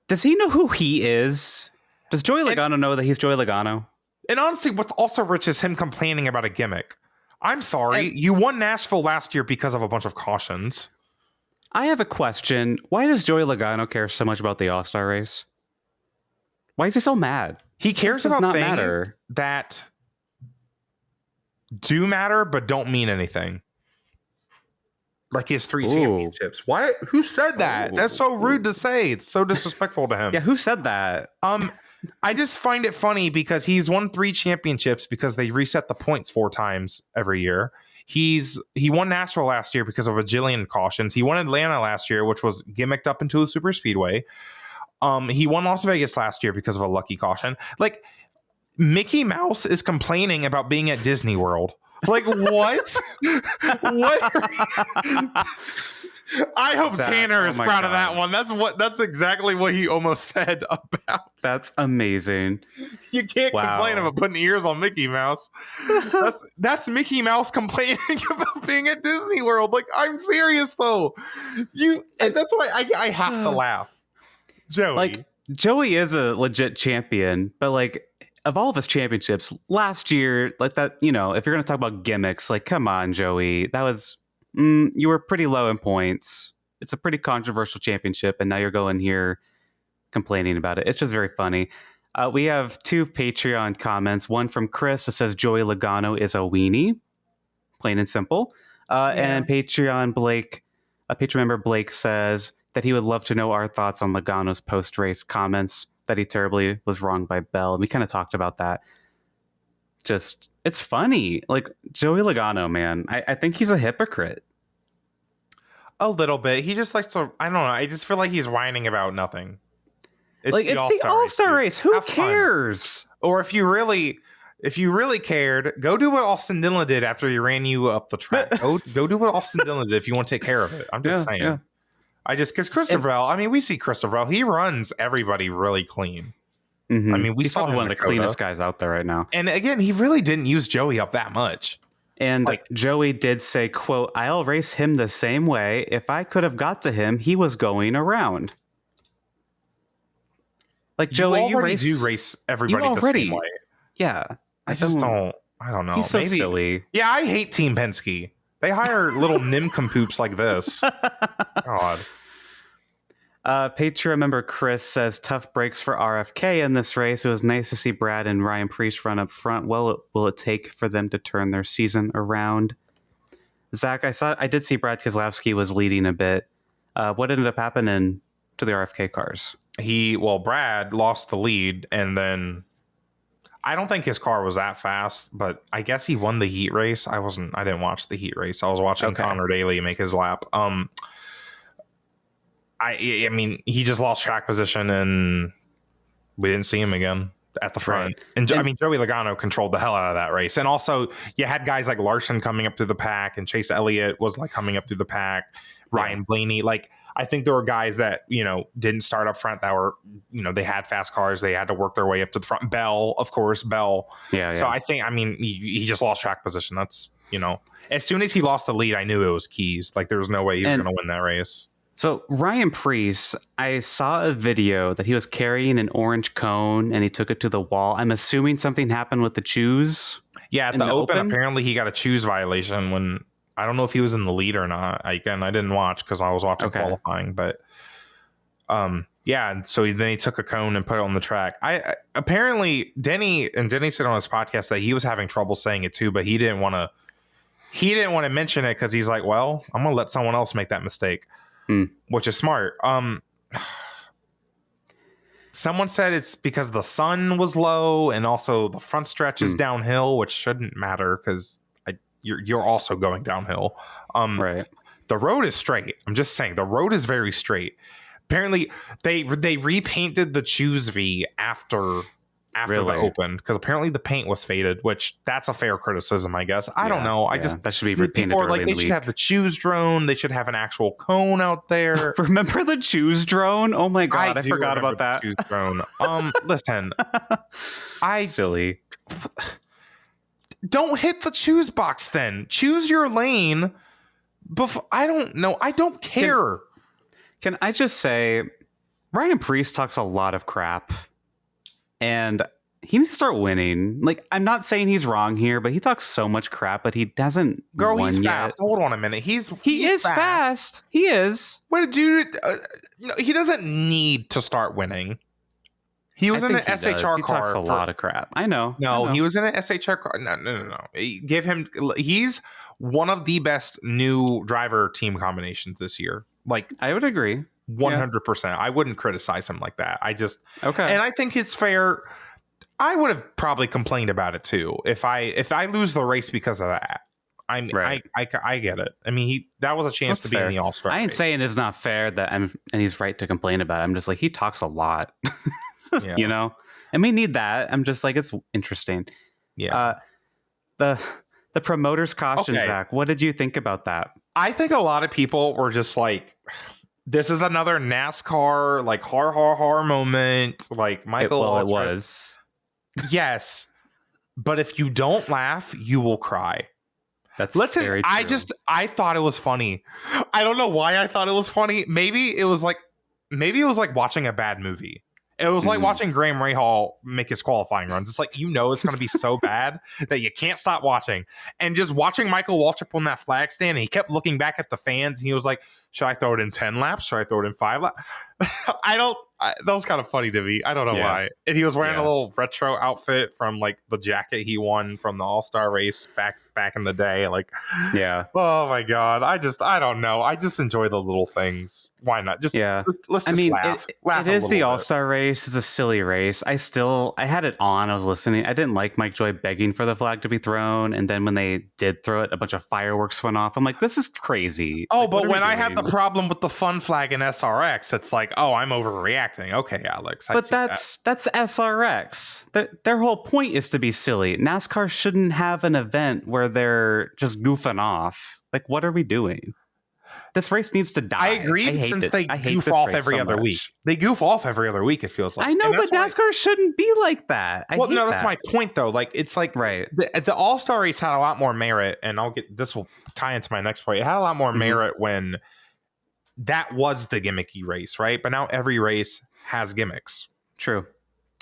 Does he know who he is? Does Joey Logano know that he's Joey Logano? And honestly, what's also rich is him complaining about a gimmick. I'm sorry, you won Nashville last year because of a bunch of cautions. I have a question. Why does Joey Logano care so much about the All Star race? Why is he so mad? He cares about things that do matter but don't mean anything. Like his 3 championships. Why? Who said that? That's so rude to say. It's so disrespectful to him. Yeah, who said that? I just find it funny because he's won 3 championships because they reset the points 4 times every year. He won Nashville last year because of a bajillion cautions. He won Atlanta last year, which was gimmicked up into a super speedway. He won Las Vegas last year because of a lucky caution. Mickey Mouse is complaining about being at Disney World. What? What? I hope Zack, Tanner is proud of that one. That's exactly what he almost said about. That's amazing. You can't complain about putting ears on Mickey Mouse. That's Mickey Mouse complaining about being at Disney World. I'm serious though. And that's why I have to laugh. Joey. Joey is a legit champion, but of all of his championships last year, that, if you're going to talk about gimmicks, come on, Joey, that was. You were pretty low in points. It's a pretty controversial championship, and now you're going here complaining about it. It's just very funny. We have 2 Patreon comments. One from Chris that says Joey Logano is a weenie, plain and simple. And Patreon member Blake says that he would love to know our thoughts on Logano's post-race comments that he terribly was wronged by Bell. And we kind of talked about that. Just, it's funny. Joey Logano, man, I think he's a hypocrite. A little bit. He just likes to, I don't know. I just feel like he's whining about nothing. It's the All-Star race. Who cares? Or if you really cared, go do what Austin Dillon did after he ran you up the track. Go do what Austin Dillon did if you want to take care of it. I'm just saying. Yeah. Because Christopher Bell, we see Christopher Bell. He runs everybody really clean. Mm-hmm. We saw him one of the cleanest guys out there right now. And again, he really didn't use Joey up that much. And Joey did say, quote, "I'll race him the same way. If I could have got to him, he was going around." Joey, you race everybody the same way. Yeah. I don't know. He's so silly. Yeah, I hate Team Penske. They hire little nincompoops like this. God. Patreon member Chris says tough breaks for RFK in this race. It was nice to see Brad and Ryan Preece run up front. Well, will it take for them to turn their season around? Zach, I did see Brad Keselowski was leading a bit. What ended up happening to the RFK cars? Brad lost the lead, and then I don't think his car was that fast, but I guess he won the heat race. I didn't watch the heat race. I was watching Connor Daly make his lap. I mean, he just lost track position, and we didn't see him again at the front. Right. And I mean, Joey Logano controlled the hell out of that race. And also, you had guys like Larson coming up through the pack, and Chase Elliott was like coming up through the pack. Ryan Blaney, like, I think there were guys that, didn't start up front that were, they had fast cars. They had to work their way up to the front. Bell, of course, Bell. Yeah. So I think, he just lost track position. That's, as soon as he lost the lead, I knew it was Keys. Like, there was no way he was going to win that race. So Ryan Preece, I saw a video that he was carrying an orange cone and he took it to the wall. I'm assuming something happened with the choose. Yeah, at the open, apparently he got a choose violation when, I don't know if he was in the lead or not. I didn't watch because I was watching qualifying, but and so then he took a cone and put it on the track. Apparently Denny said on his podcast that he was having trouble saying it too, but he didn't want to mention it because he's like, well, I'm gonna let someone else make that mistake. Which is smart. Someone said it's because the sun was low and also the front stretch is downhill, which shouldn't matter because you're also going downhill. Right. The road is straight. I'm just saying the road is very straight. Apparently they repainted the Choose V after the open because apparently the paint was faded, which that's a fair criticism, I guess. I don't know. That should be repainted. People are like, they should have the Choose drone. They should have an actual cone out there. Remember the Choose drone? Oh my god, I forgot about that. Choose drone. Listen, silly. Don't hit the Choose box. Then choose your lane. I don't know. I don't care. Can I just say, Ryan Preece talks a lot of crap. And he needs to start winning. Like, I'm not saying he's wrong here, but he talks so much crap, but he doesn't. Girl, he's fast. Hold on a minute. He is fast. He is. What, dude? He doesn't need to start winning. He was in an SHR car. He talks a lot of crap. I know. No, he was in an SHR car. No. Give him. He's one of the best new driver team combinations this year. Like, I would agree. 100%. I wouldn't criticize him like that. And I think it's fair. I would have probably complained about it too if I lose the race because of that. I get it. I mean, that was a chance to be in the All Star. I ain't saying it's not fair and he's right to complain about it. I'm just like, he talks a lot, and we need that. I'm just like, it's interesting. Yeah. The promoter's caution, Zach. What did you think about that? I think a lot of people were just like, this is another NASCAR like har moment. Like Michael. It was. Yes, but if you don't laugh, you will cry. Very true. I thought it was funny. I don't know why I thought it was funny. Maybe it was like watching a bad movie. It was like watching Graham Rahal make his qualifying runs. It's like, it's going to be so bad that you can't stop watching. And just watching Michael Waltrip on that flag stand, and he kept looking back at the fans, and he was like, should I throw it in 10 laps? Should I throw it in 5 laps? That was kind of funny to me. I don't know why. And he was wearing a little retro outfit from like the jacket he won from the All Star race back in the day. Like, oh my God. I don't know. I just enjoy the little things. Why not? Let's just laugh. It is the All Star race. It's a silly race. I had it on. I was listening. I didn't like Mike Joy begging for the flag to be thrown. And then when they did throw it, a bunch of fireworks went off. I'm like, this is crazy. Oh, but when I had the problem with the fun flag in SRX, it's like, oh, I'm overreacting. Okay, Alex. But that's SRX. Their whole point is to be silly. NASCAR shouldn't have an event where they're just goofing off. Like, what are we doing? This race needs to die. I agree. Since they goof off every other week. They goof off every other week, it feels like. I know, but NASCAR shouldn't be like that. That's my point, though. Like, it's like the All Star race had a lot more merit, and this will tie into my next point. It had a lot more merit when that was the gimmicky race, right? But now every race has gimmicks. True.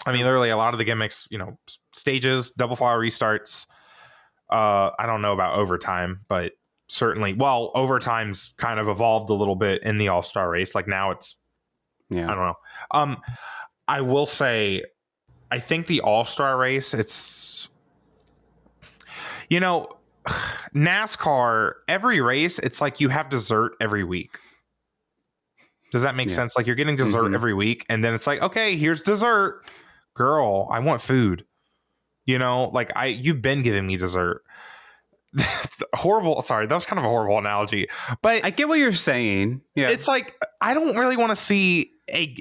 I mean, literally a lot of the gimmicks, stages, double file restarts. I don't know about overtime, but certainly, overtime's kind of evolved a little bit in the All Star race. Like now it's, I don't know. I will say, I think the All Star race, it's, NASCAR, every race, it's like you have dessert every week. Does that make sense? Like, you're getting dessert every week, and then it's like, okay, here's dessert. Girl, I want food. You know, like you've been giving me dessert. Horrible. Sorry, that was kind of a horrible analogy, but I get what you're saying. Yeah, it's like, I don't really want to see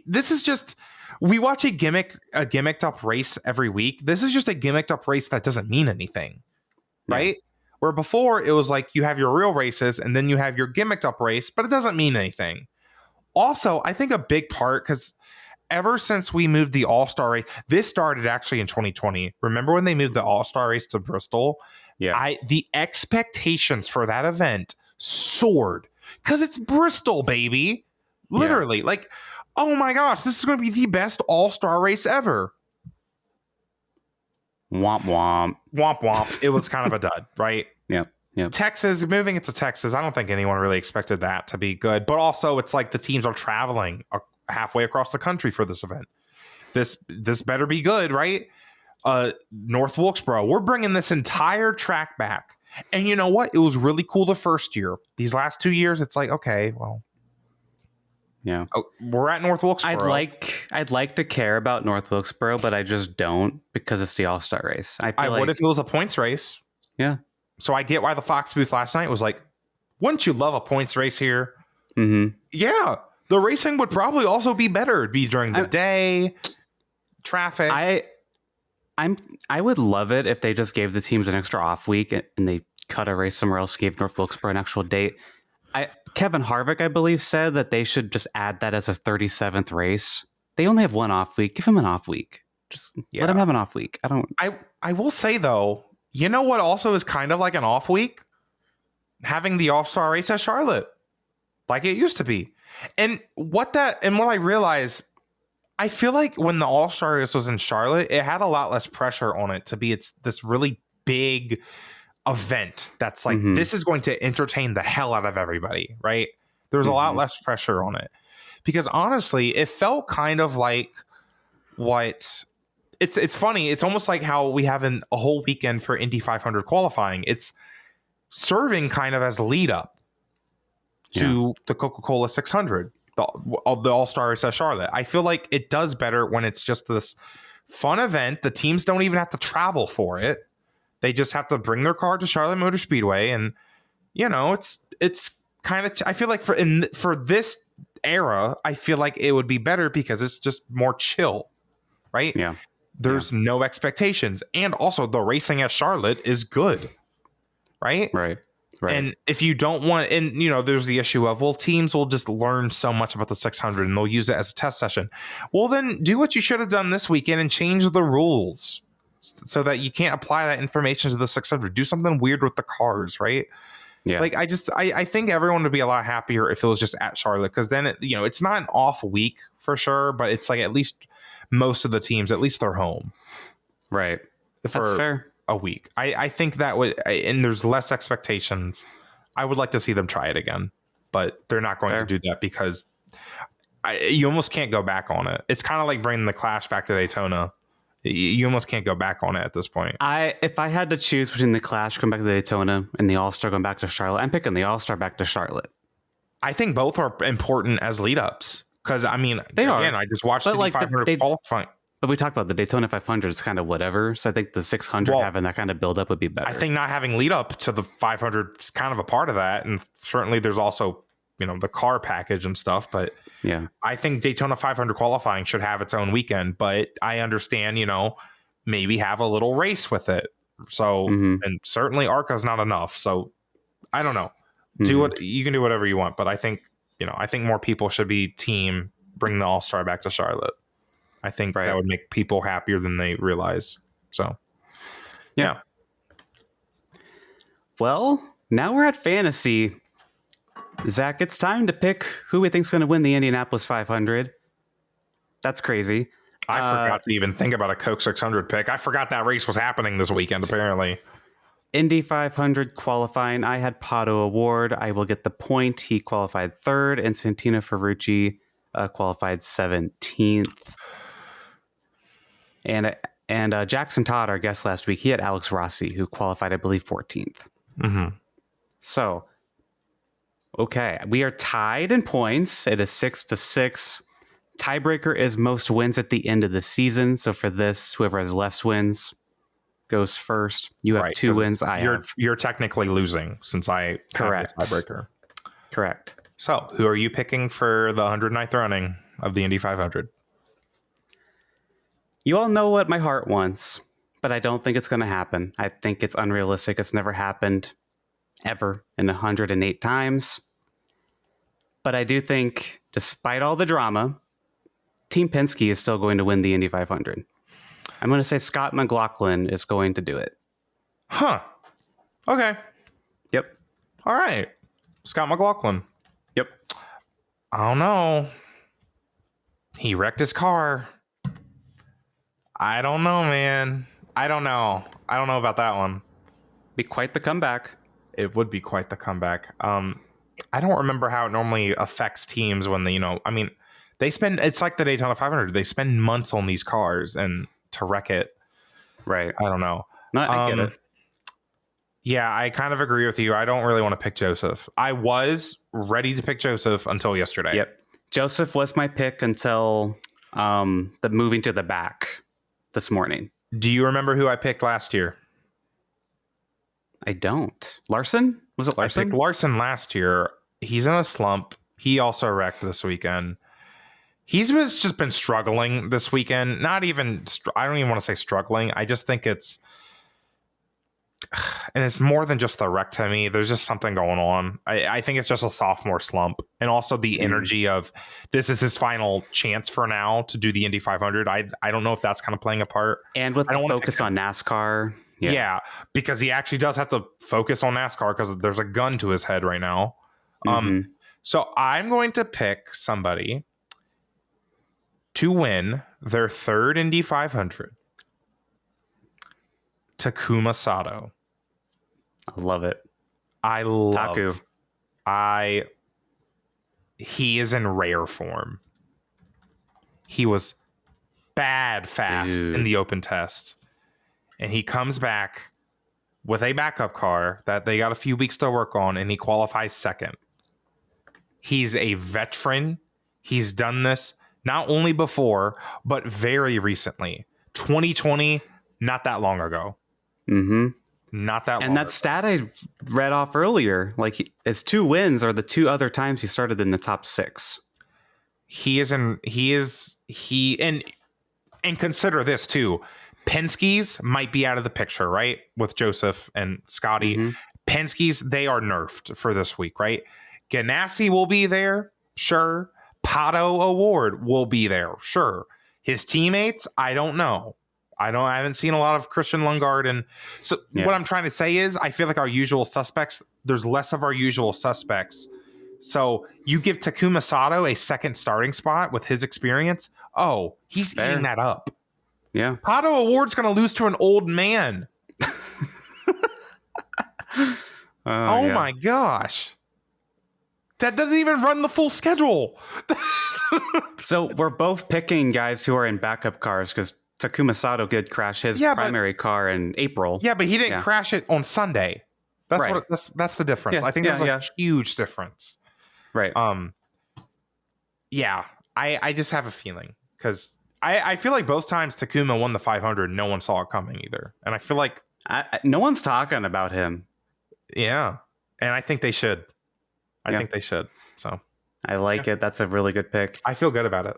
this is just, we watch a gimmicked up race every week. This is just a gimmicked up race that doesn't mean anything, right? Where before it was like you have your real races and then you have your gimmicked up race, but it doesn't mean anything. Also, I think a big part, because ever since we moved the All Star race, this started actually in 2020. Remember when they moved the All Star race to Bristol? Yeah. The expectations for that event soared because it's Bristol, baby. Literally, like, oh my gosh, this is going to be the best All Star race ever. Womp womp. Womp womp. It was kind of a dud, right? Yeah. Texas, moving it to Texas, I don't think anyone really expected that to be good. But also, it's like the teams are traveling halfway across the country for this event. This better be good, right? North Wilkesboro, we're bringing this entire track back. And you know what? It was really cool the first year. These last 2 years, it's like, okay, well, yeah, we're at North Wilkesboro. I'd like to care about North Wilkesboro, but I just don't, because it's the All Star race. I would if it was a points race. Yeah. So I get why the Fox booth last night was like, wouldn't you love a points race here? Mm-hmm. Yeah. The racing would probably also be better. It'd be during the day, traffic. I would love it if they just gave the teams an extra off week and they cut a race somewhere else, gave North Wilkesboro an actual date. Kevin Harvick, I believe, said that they should just add that as a 37th race. They only have one off week. Give them an off week. Just let them have an off week. I will say, though, you know what also is kind of like an off week? Having the All-Star race at Charlotte, like it used to be. And what I realized, I feel like when the All-Star race was in Charlotte, it had a lot less pressure on it to be this really big event that's like, this is going to entertain the hell out of everybody, right? There was a lot less pressure on it. Because honestly, it felt kind of like it's funny. It's almost like how we have a whole weekend for Indy 500 qualifying. It's serving kind of as a lead up to the Coca-Cola 600. Of the All-Star race at Charlotte. I feel like it does better when it's just this fun event. The teams don't even have to travel for it. They just have to bring their car to Charlotte Motor Speedway, and you know, it's kind of, I feel like for this era, I feel like it would be better because it's just more chill, right? Yeah. There's no expectations, and also the racing at Charlotte is good, right? Right. And if you don't want, and you know, there's the issue of, well, teams will just learn so much about the 600 and they'll use it as a test session. Well, then do what you should have done this weekend and change the rules so that you can't apply that information to the 600. Do something weird with the cars, right? Yeah. Like I think everyone would be a lot happier if it was just at Charlotte, because then it's not an off week for sure, but it's like at least most of the teams, at least they're home. Right. That's fair. A week. I think that would, and there's less expectations. I would like to see them try it again, but they're not going to do that because you almost can't go back on it. It's kind of like bringing the Clash back to Daytona. You almost can't go back on it at this point. If I had to choose between the Clash going back to Daytona and the All-Star going back to Charlotte, I'm picking the All-Star back to Charlotte. I think both are important as lead ups because I mean, they are. I just watched the 500 qualifying. But we talked about the Daytona 500 is kind of whatever. So I think the 600 having that kind of build up would be better. I think not having lead up to the 500 is kind of a part of that. And certainly there's also, the car package and stuff. But yeah, I think Daytona 500 qualifying should have its own weekend. But I understand, maybe have a little race with it. So, and certainly ARCA's not enough. So I don't know. You can do whatever you want. But I think, I think more people should be team bring the All-Star back to Charlotte. I think that would make people happier than they realize. So, yeah. Well, now we're at fantasy. Zach, it's time to pick who we think's going to win the Indianapolis 500. That's crazy. I forgot to even think about a Coke 600 pick. I forgot that race was happening this weekend, apparently. Indy 500 qualifying. I had Pato Award. I will get the point. He qualified third, and Santino Ferrucci qualified 17th. And Jackson Todd, our guest last week, he had Alex Rossi, who qualified, I believe, 14th. Mm-hmm. So Okay, we are tied in points. It is 6-6. Tiebreaker is most wins at the end of the season. So for this, whoever has less wins goes first. You have 2 wins. You're technically losing since I correct have the tiebreaker. Correct. So who are you picking for the 109th running of the Indy 500? You all know what my heart wants, but I don't think it's going to happen. I think it's unrealistic. It's never happened ever in 108 times. But I do think, despite all the drama, Team Penske is still going to win the Indy 500. I'm going to say Scott McLaughlin is going to do it. Huh. Okay. Yep. All right. Scott McLaughlin. Yep. I don't know. He wrecked his car. I don't know, man. I don't know about that one. Be quite the comeback. It would be quite the comeback. I don't remember how it normally affects teams when it's like the Daytona 500. They spend months on these cars and to wreck it. Right. I don't know. No, I get it. Yeah, I kind of agree with you. I don't really want to pick Joseph. I was ready to pick Joseph until yesterday. Yep. Joseph was my pick until the moving to the back this morning. Do you remember who I picked last year? I don't. Larson? Was it Larson? I picked Larson last year. He's in a slump. He also wrecked this weekend. He's just been struggling this weekend. Not even, I don't even want to say struggling. I just think it's more than just the wreck to me. There's just something going on. I think it's just a sophomore slump. And also the energy of this is his final chance for now to do the Indy 500. I don't know if that's kind of playing a part. And with the focus on NASCAR. Yeah, because he actually does have to focus on NASCAR because there's a gun to his head right now. So I'm going to pick somebody to win their third Indy 500. Takuma Sato. I love it. I love Taku. He is in rare form. He was bad fast in the open test. And he comes back with a backup car that they got a few weeks to work on, and he qualifies second. He's a veteran. He's done this not only before, but very recently. 2020, not that long ago. Not that long And that ago. stat I read off earlier, like his 2 wins are the 2 other times he started in the top 6. And consider this too. Penske's might be out of the picture, right? With Joseph and Scotty. Penske's, they are nerfed for this week, right? Ganassi will be there, sure. Pato Award will be there, sure. His teammates, I don't know. I haven't seen a lot of Christian Lundgaard. So what I'm trying to say is I feel like our usual suspects, there's less of our usual suspects. So you give Takuma Sato a second starting spot with his experience. Oh, he's eating that up. Yeah. Pato Award's going to lose to an old man. My gosh. That doesn't even run the full schedule. So we're both picking guys who are in backup cars because Takuma Sato did crash his primary car in April. Yeah, but he didn't crash it on Sunday. That's the difference. Yeah, I think there's a huge difference. Right. Yeah, I just have a feeling because I feel like both times Takuma won the 500, no one saw it coming either. And I feel like no one's talking about him. Yeah. And I think they should. I think they should. So I like it. That's a really good pick. I feel good about it.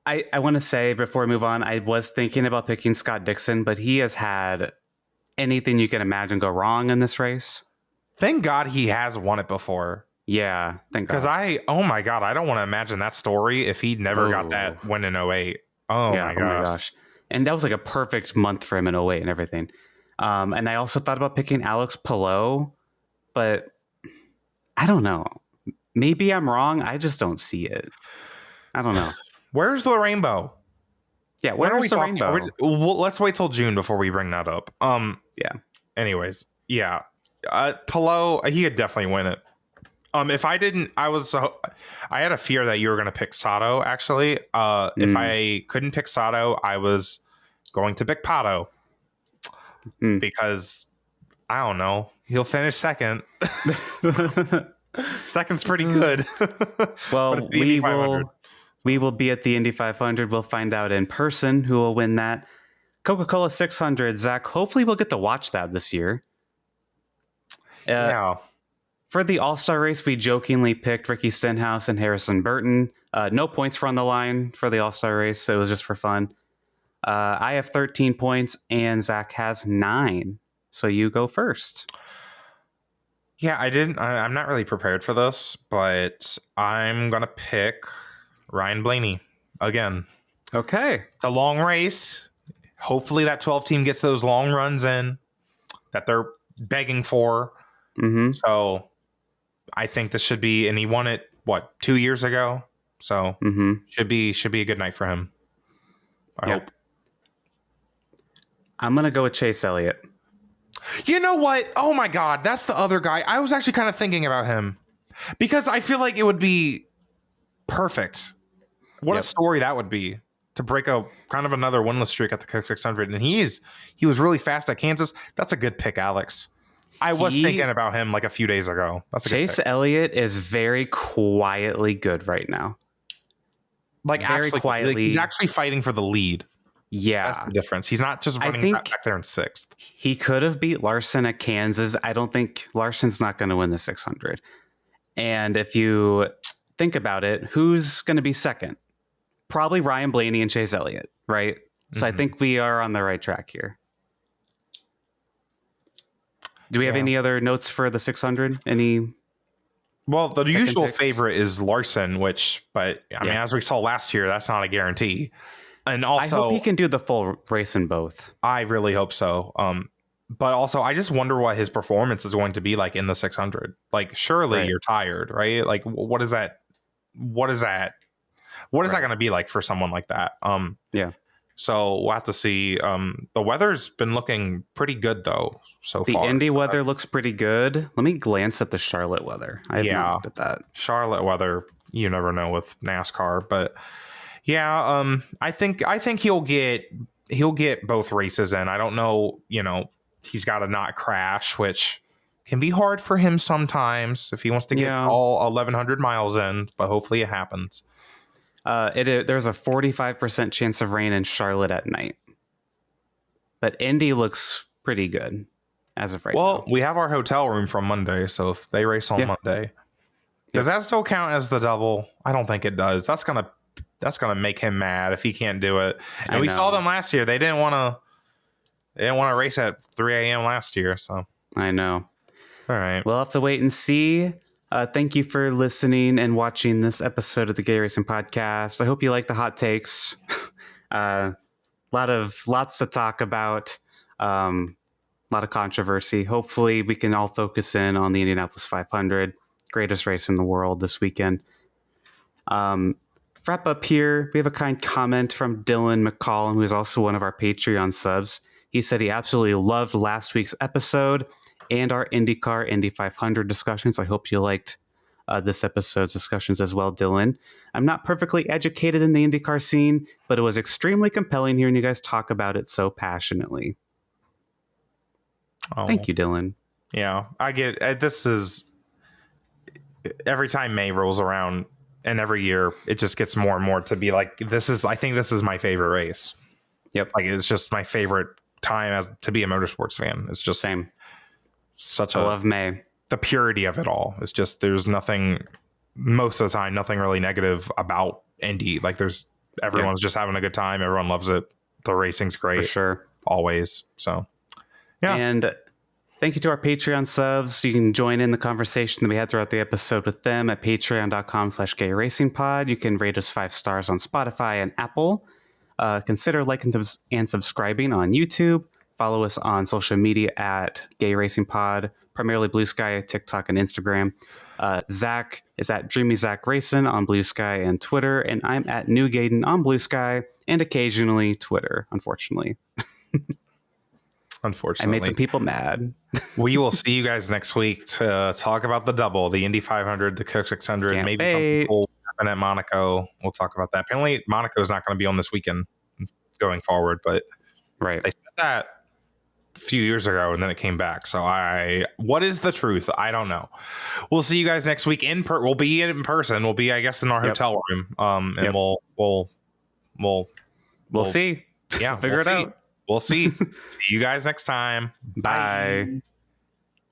I want to say before we move on, I was thinking about picking Scott Dixon, but he has had anything you can imagine go wrong in this race. Thank God he has won it before. Yeah, thank God. Because oh my God, I don't want to imagine that story if he never got that win in 08. Oh my gosh. And that was like a perfect month for him in 08 and everything. And I also thought about picking Alex Palou, but I don't know. Maybe I'm wrong. I just don't see it. I don't know. Where's the rainbow? Yeah, where's the rainbow? Let's wait till June before we bring that up. Yeah. Anyways, yeah. Palou, he could definitely win it. If I didn't, I had a fear that you were going to pick Sato, actually. If I couldn't pick Sato, I was going to pick Pato. Because, I don't know, he'll finish second. Second's pretty good. Well, But it's the Indy 500. We will be at the Indy 500. We'll find out in person who will win that. Coca-Cola 600, Zach. Hopefully we'll get to watch that this year. Yeah. For the All Star race, we jokingly picked Ricky Stenhouse and Harrison Burton. No points were on the line for the All Star race, so it was just for fun. I have 13 points, and Zach has 9. So you go first. Yeah, I'm not really prepared for this, but I'm going to pick Ryan Blaney again. Okay. It's a long race. Hopefully that 12 team gets those long runs in that they're begging for. Mm-hmm. So I think this should be, and he won it, 2 years ago? So should be a good night for him. I hope. I'm going to go with Chase Elliott. You know what? Oh my God, that's the other guy. I was actually kind of thinking about him because I feel like it would be perfect. What a story that would be to break a kind of another winless streak at the Coke 600. And he was really fast at Kansas. That's a good pick, Alex. I was thinking about him like a few days ago. That's a Chase good pick. Elliott is very quietly good right now. Like very actually, quietly. He's actually fighting for the lead. Yeah. That's the difference. He's not just running back there in 6th. He could have beat Larson at Kansas. I don't think Larson's not going to win the 600. And if you think about it, who's going to be second? Probably Ryan Blaney and Chase Elliott, right? So I think we are on the right track here. Do we have any other notes for the 600? Well, the usual picks? favorite is Larson, but I mean, as we saw last year, that's not a guarantee. And also, I hope he can do the full race in both. I really hope so. But also, I just wonder what his performance is going to be like in the 600. Like, surely you're tired, right? Like, what is that? What is that going to be like for someone like that? So we'll have to see. The weather's been looking pretty good though so far. The Indy weather looks pretty good. Let me glance at the Charlotte weather. I have not looked at that. Charlotte weather, you never know with NASCAR, but I think he'll get both races in. I don't know, he's got to not crash, which can be hard for him sometimes if he wants to get all 1,100 miles in, but hopefully it happens. There's a 45% chance of rain in Charlotte at night, but Indy looks pretty good as of right now. Well, we have our hotel room from Monday, so if they race on Monday, does that still count as the double? I don't think it does. That's gonna make him mad if he can't do it. And we saw them last year. They didn't want to race at 3 a.m. last year. So I know. All right. We'll have to wait and see. Thank you for listening and watching this episode of the Gay Racing Podcast. I hope you like the hot takes. Lots to talk about. A lot of controversy. Hopefully we can all focus in on the Indianapolis 500, greatest race in the world this weekend. Wrap up here. We have a kind comment from Dylan McCollum, who is also one of our Patreon subs. He said he absolutely loved last week's episode and our IndyCar Indy 500 discussions. I hope you liked this episode's discussions as well, Dylan. I'm not perfectly educated in the IndyCar scene, but it was extremely compelling hearing you guys talk about it so passionately. Oh. Thank you, Dylan. Yeah, I get this is every time May rolls around and every year it just gets more and more to be like, I think this is my favorite race. Yep. Like it's just my favorite time to be a motorsports fan. It's just same. I love May. The purity of it all. It's just, there's nothing, most of the time, nothing really negative about Indy. Like everyone's just having a good time. Everyone loves it. The racing's great. For sure. Always. So, yeah. And thank you to our Patreon subs. You can join in the conversation that we had throughout the episode with them at patreon.com/gayracingpod. You can rate us 5 stars on Spotify and Apple. Consider liking and subscribing on YouTube. Follow us on social media at Gay Racing Pod, primarily Blue Sky, TikTok, and Instagram. Zach is at Dreamy Zach Racing on Blue Sky and Twitter, and I'm at Newgarden on Blue Sky and occasionally Twitter, unfortunately. Unfortunately. I made some people mad. We will see you guys next week to talk about the double, the Indy 500, the Coke 600, Can't maybe wait. something cool happen at Monaco. We'll talk about that. Apparently, Monaco is not going to be on this weekend going forward, but right. they said that few years ago, and then it came back. So what is the truth? I don't know. We'll see you guys next week. We'll be in person. We'll be, I guess, in our hotel room. And we'll see. Yeah, figure it out. We'll see. See you guys next time. Bye.